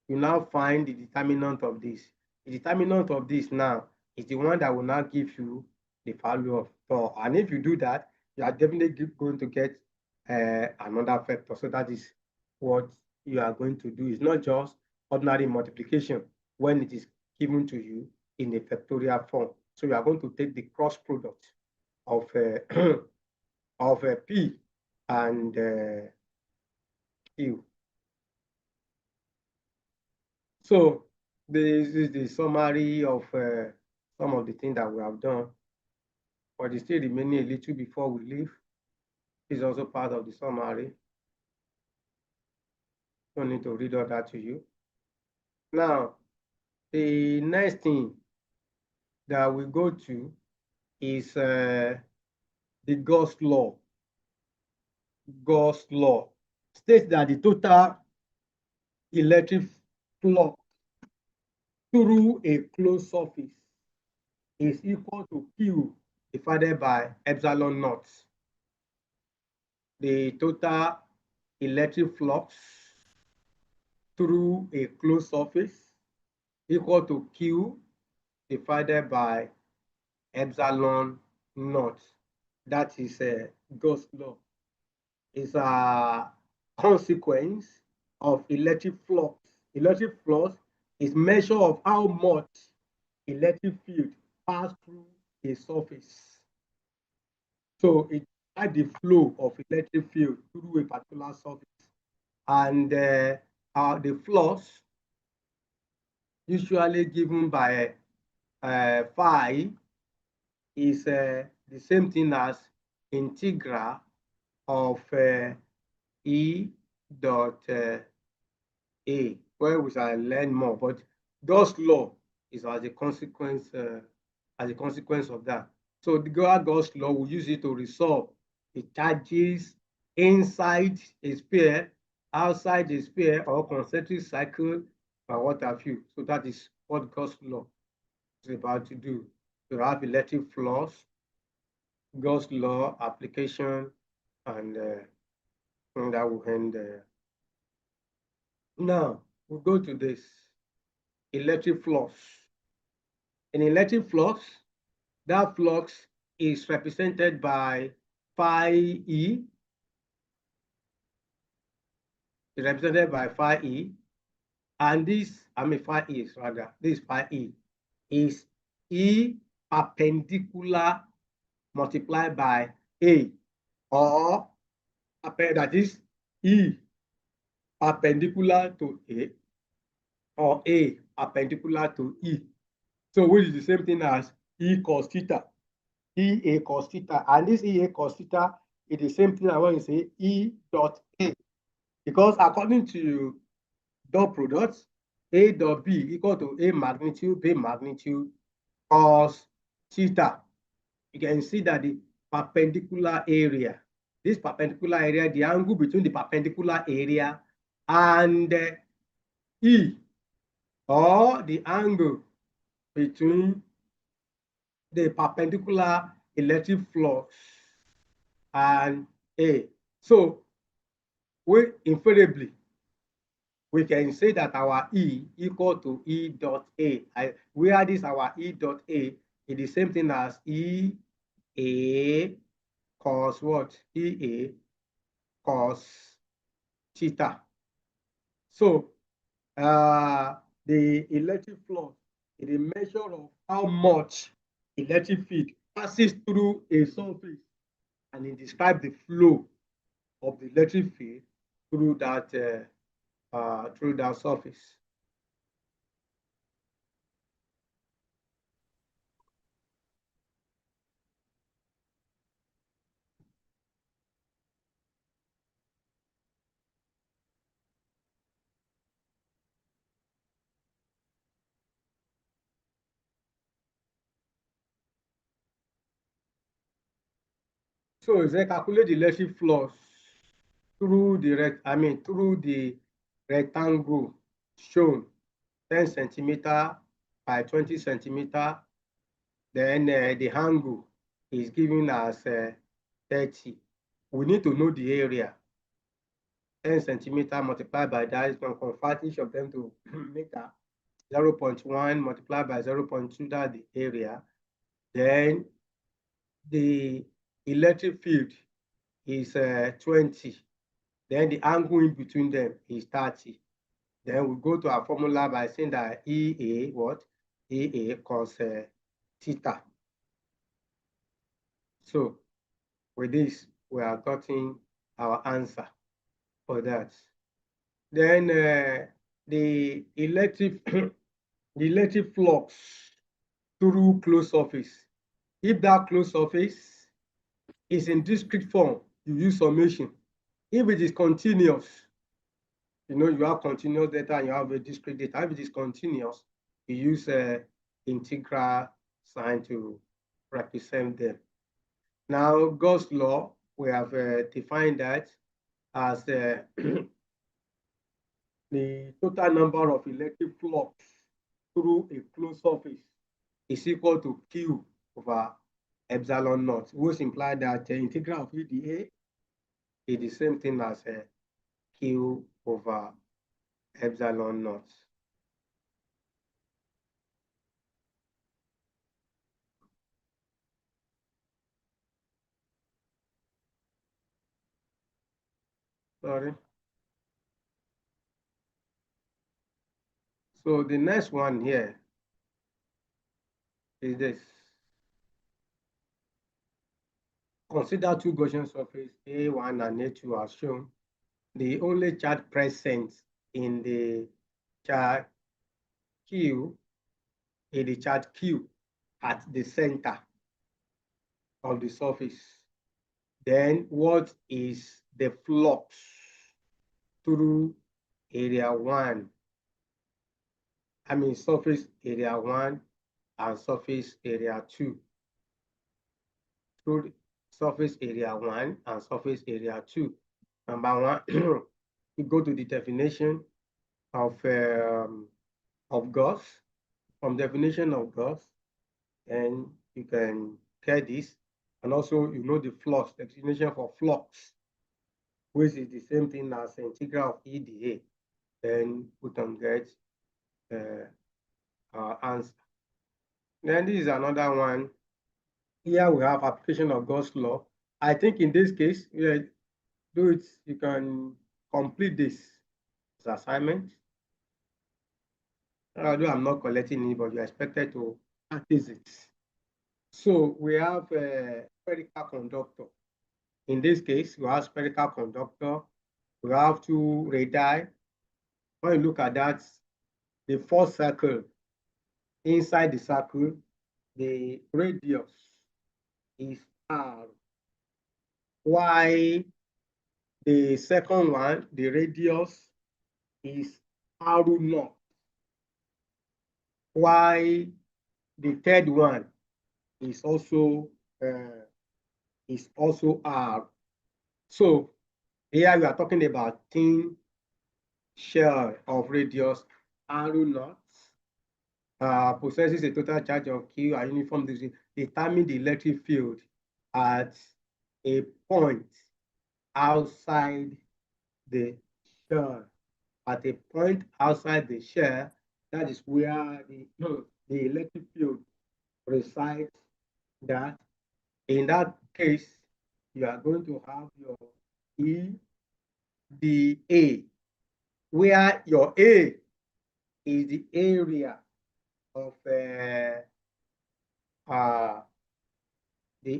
You now find the determinant of this. The determinant of this now is the one that will now give you the value of tau. And if you do that, you are definitely going to get another vector. So that is what you are going to do. It's not just ordinary multiplication when it is given to you in a vectorial form. So you are going to take the cross product of of P and Q. So this is the summary of some of the things that we have done, but it's still remaining a little before we leave. It's also part of the summary. Don't need to read all that to you. Now, the next thing that we go to is the Gauss law. Gauss law states that the total electric flux through a closed surface is equal to Q divided by epsilon naught. The total electric flux through a closed surface equal to Q divided by epsilon naught. That is Gauss law. It's a consequence of electric flux. Electric flux is measure of how much electric field pass through a surface. So it at the flow of electric field through a particular surface, and the flux usually given by phi is the same thing as integral of E dot A, where we shall learn more. But Gauss law is as a consequence of that. So the Gauss law, we use it to resolve the charges inside a sphere, outside a sphere, or concentric cycle, or what have you. So that is what Gauss law is about to do. To have electric flux, Gauss law application, and that will end. Now we go to this electric flux. In electric flux, that flux is represented by phi E. It's represented by phi E. And this, phi E is rather, this phi E is E perpendicular multiplied by A, or that is E perpendicular to A, or A perpendicular to E. So which is the same thing as E cos theta, EA cos theta, and this EA cos theta is the same thing I want to say E dot A, because according to dot product, A dot B equal to A magnitude, B magnitude cos theta. You can see that the perpendicular area, this perpendicular area, the angle between the perpendicular area and E, or the angle between the perpendicular electric flux and A. So we invariably we can say that our E equal to E dot A. Where this our E dot A is the same thing as E A cos what? E A cos theta. So the electric flux is a measure of how much electric field passes through a surface, and it describes the flow of the electric field through that surface. So it's like calculate the electric flux through the rectangle shown 10 centimeter by 20 centimeter. Then the angle is given as 30. We need to know the area. 10 centimeter multiplied by that is going to convert each of them to meter. 0.1 multiplied by 0.2, that's the area. Then the electric field is 20. Then the angle in between them is 30. Then we go to our formula by saying that EA, what? EA cos theta. So with this, we are getting our answer for that. Then the electric flux through closed surface. If that closed surface is in discrete form, you use summation. If it is continuous, you have continuous data and you have a discrete data. If it is continuous, you use integral sign to represent them. Now, Gauss law, we have defined that as the total number of electric flux through a closed surface is equal to Q over epsilon naught, which implies that the integral of EdA is the same thing as Q over epsilon naught. Sorry. So the next one here is this. Consider two Gaussian surfaces A1 and A2 as shown. The only charge present in the charge Q is the charge Q at the center of the surface. Then what is the flux through area 1? Surface area 1 and surface area 2. Through surface area 1 and surface area 2. Number one, you go to the definition of Gauss. From definition of Gauss, and you can get this. And also, the flux, the definition for flux, which is the same thing as the integral of EdA. Then we can get our answer. Then this is another one. Here we have application of Gauss law. I think in this case, you can complete this assignment. Although I'm not collecting it, but you're expected to practice it. So we have a spherical conductor. In this case, we have spherical conductor. We have two radii. When you look at that, the first circle, inside the circle, the radius is R, while the second one, the radius is R naught, while the third one is also R. So here we are talking about thin shell of radius R naught possesses a total charge of Q and uniform density. Determine the electric field at a point outside the shell. At a point outside the shell, that is where the electric field resides. That in that case, you are going to have your EDA, where your A is the area of the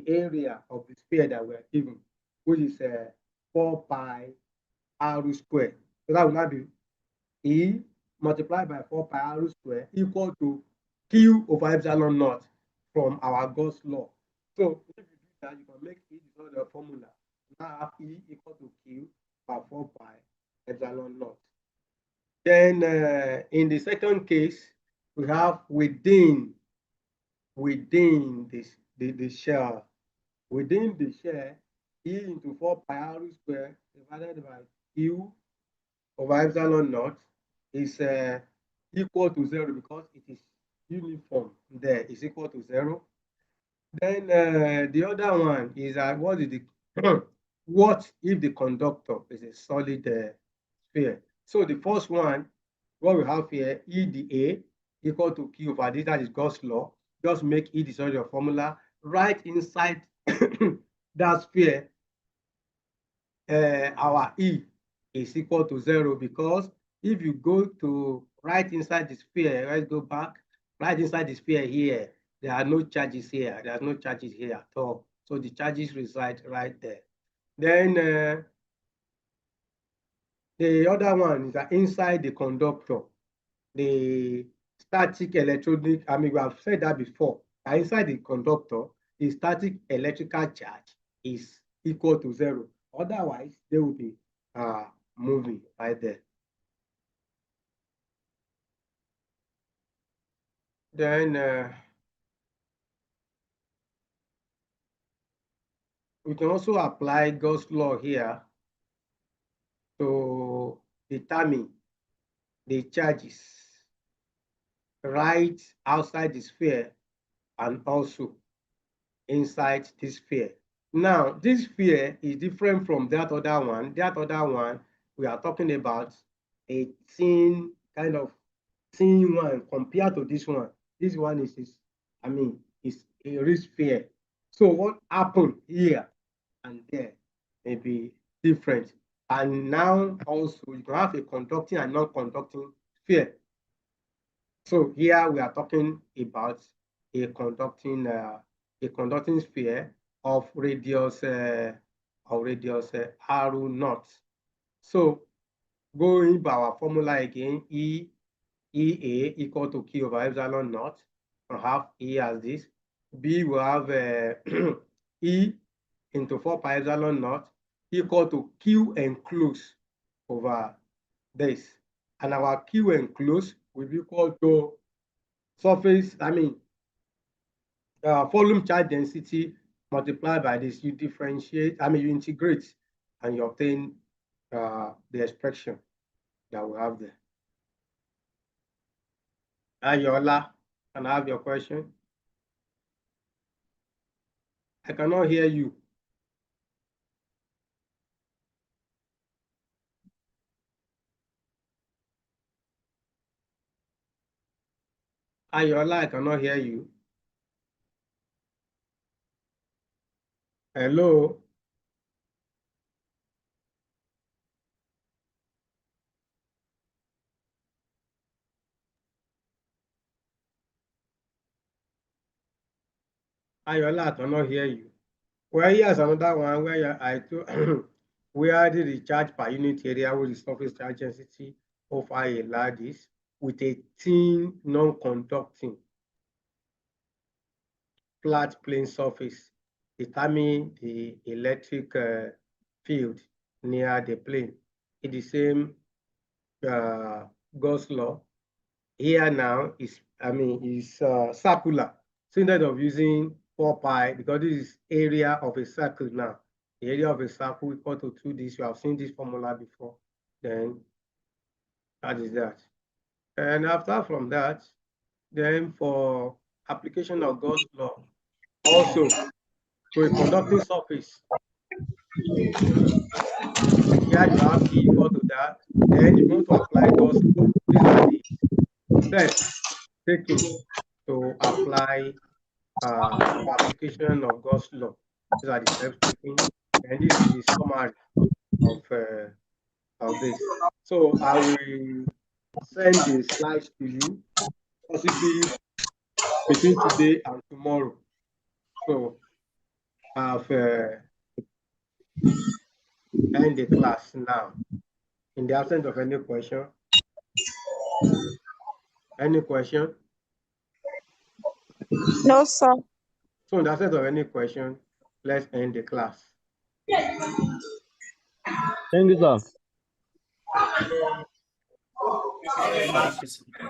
area of the sphere that we're given, which is 4 pi r squared. So that will not be E multiplied by 4 pi r squared equal to Q over epsilon naught from our Gauss law. So if you do that, you can make E the formula. Now have E equal to Q by 4 pi epsilon naught. Then in the second case, we have within this the shell. Within the shell, E into 4 pi r squared divided by Q over epsilon naught is equal to 0 because it is uniform. There is equal to 0. Then the other one is what is the what if the conductor is a solid sphere? So the first one, what we have here, EDA equal to Q over this, that is Gauss law. Just make E the sort of formula right inside that sphere. Our E is equal to 0 because if you go to right inside the sphere, let's go back, right inside the sphere here, there are no charges here. There's no charges here at all. So the charges reside right there. Then the other one is that inside the conductor, the static electronic, I mean, we have said that before. Inside the conductor, the static electrical charge is equal to 0. Otherwise, they will be moving right there. Then we can also apply Gauss law here to determine the charges right outside the sphere and also inside this sphere. Now, this sphere is different from that other one. That other one, we are talking about a thin kind of thin one compared to this one. This one is I mean, is a real sphere. So what happened here and there may be different. And now also you can have a conducting and non-conducting sphere. So here we are talking about a conducting sphere of radius r naught. So going by our formula again, EA equal to Q over epsilon naught. We have E as this. B will have E into 4 pi epsilon naught equal to Q enclosed over this. And our Q enclosed will be equal to surface, I mean, volume charge density multiplied by this. You differentiate, I mean, you integrate and you obtain the expression that we have there. Ayola, can I have your question? I cannot hear you. Ayola, I cannot hear you. Hello? Ayola, I cannot hear you. Well, here's another one where I where the charge per unit area with the surface charge density of a lattice with a thin non-conducting flat plane surface, determine the electric field near the plane. In the same Gauss law, here now is circular. So instead of using 4 pi, because this is area of a circle now, the area of a circle equal to 2 this. You have seen this formula before. Then that is that. And after from that, then for application of Gauss law, also to a conducting surface, here you have E equal to that. Then you want to apply Gauss law. These are the steps taken to apply for application of Gauss law. These are the steps taken, and this is the summary of this. So I will send the slides to you, possibly between today and tomorrow. So I've end the class now. In the absence of any question, any question? No, sir. So in the absence of any question, let's end the class. Thank you, sir.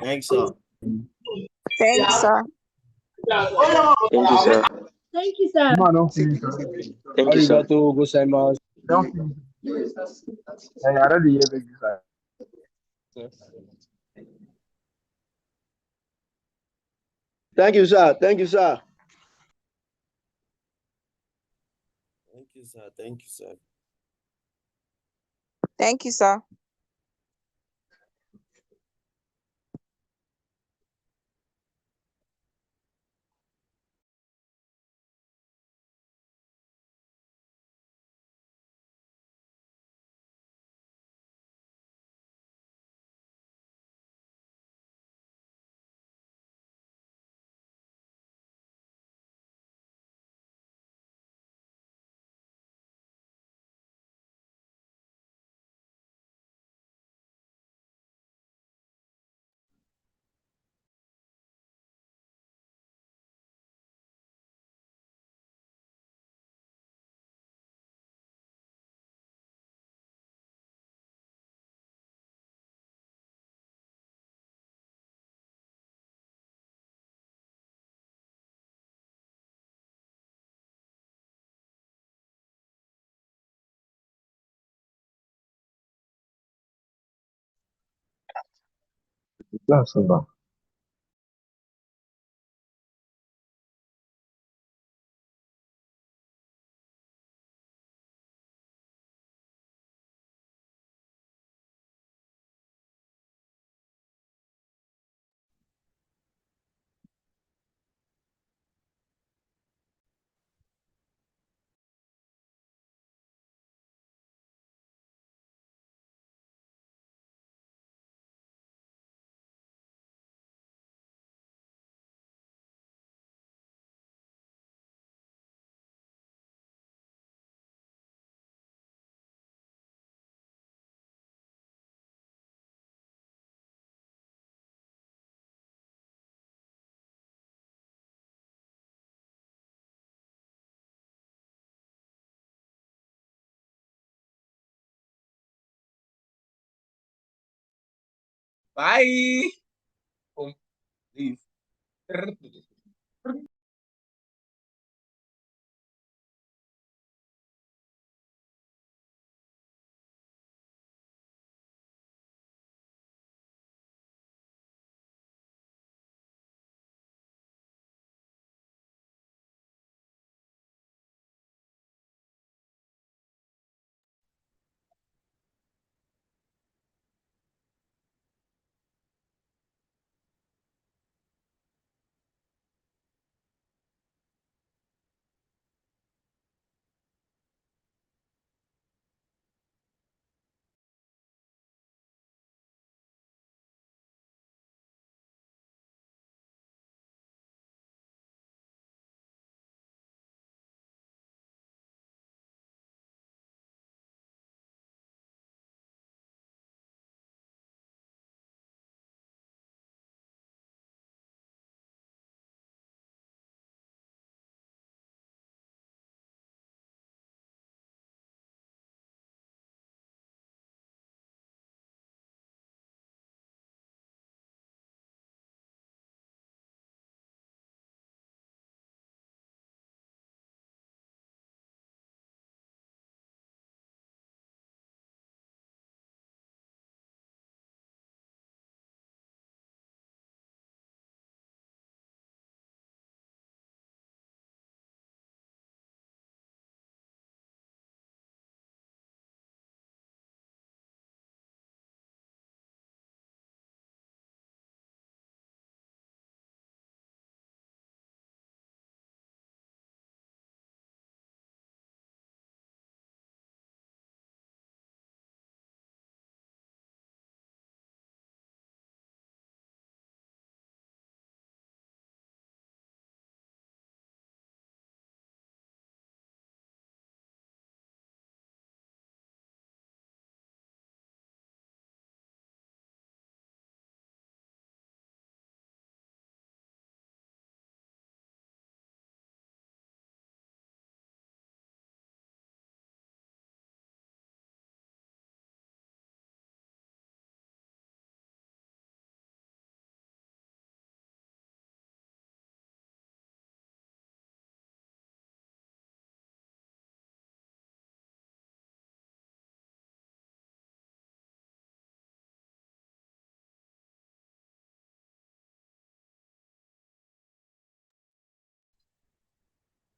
Thanks, sir. Thanks, sir. Thank you, sir. Thank you, sir. Thank you, sir. Arigato gozaimasu. Thank you, sir. Thank you, sir. Thank you, sir. Thank you, sir. Thank you, sir. That's over. Bye. Leave.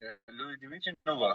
Hello, the meeting over.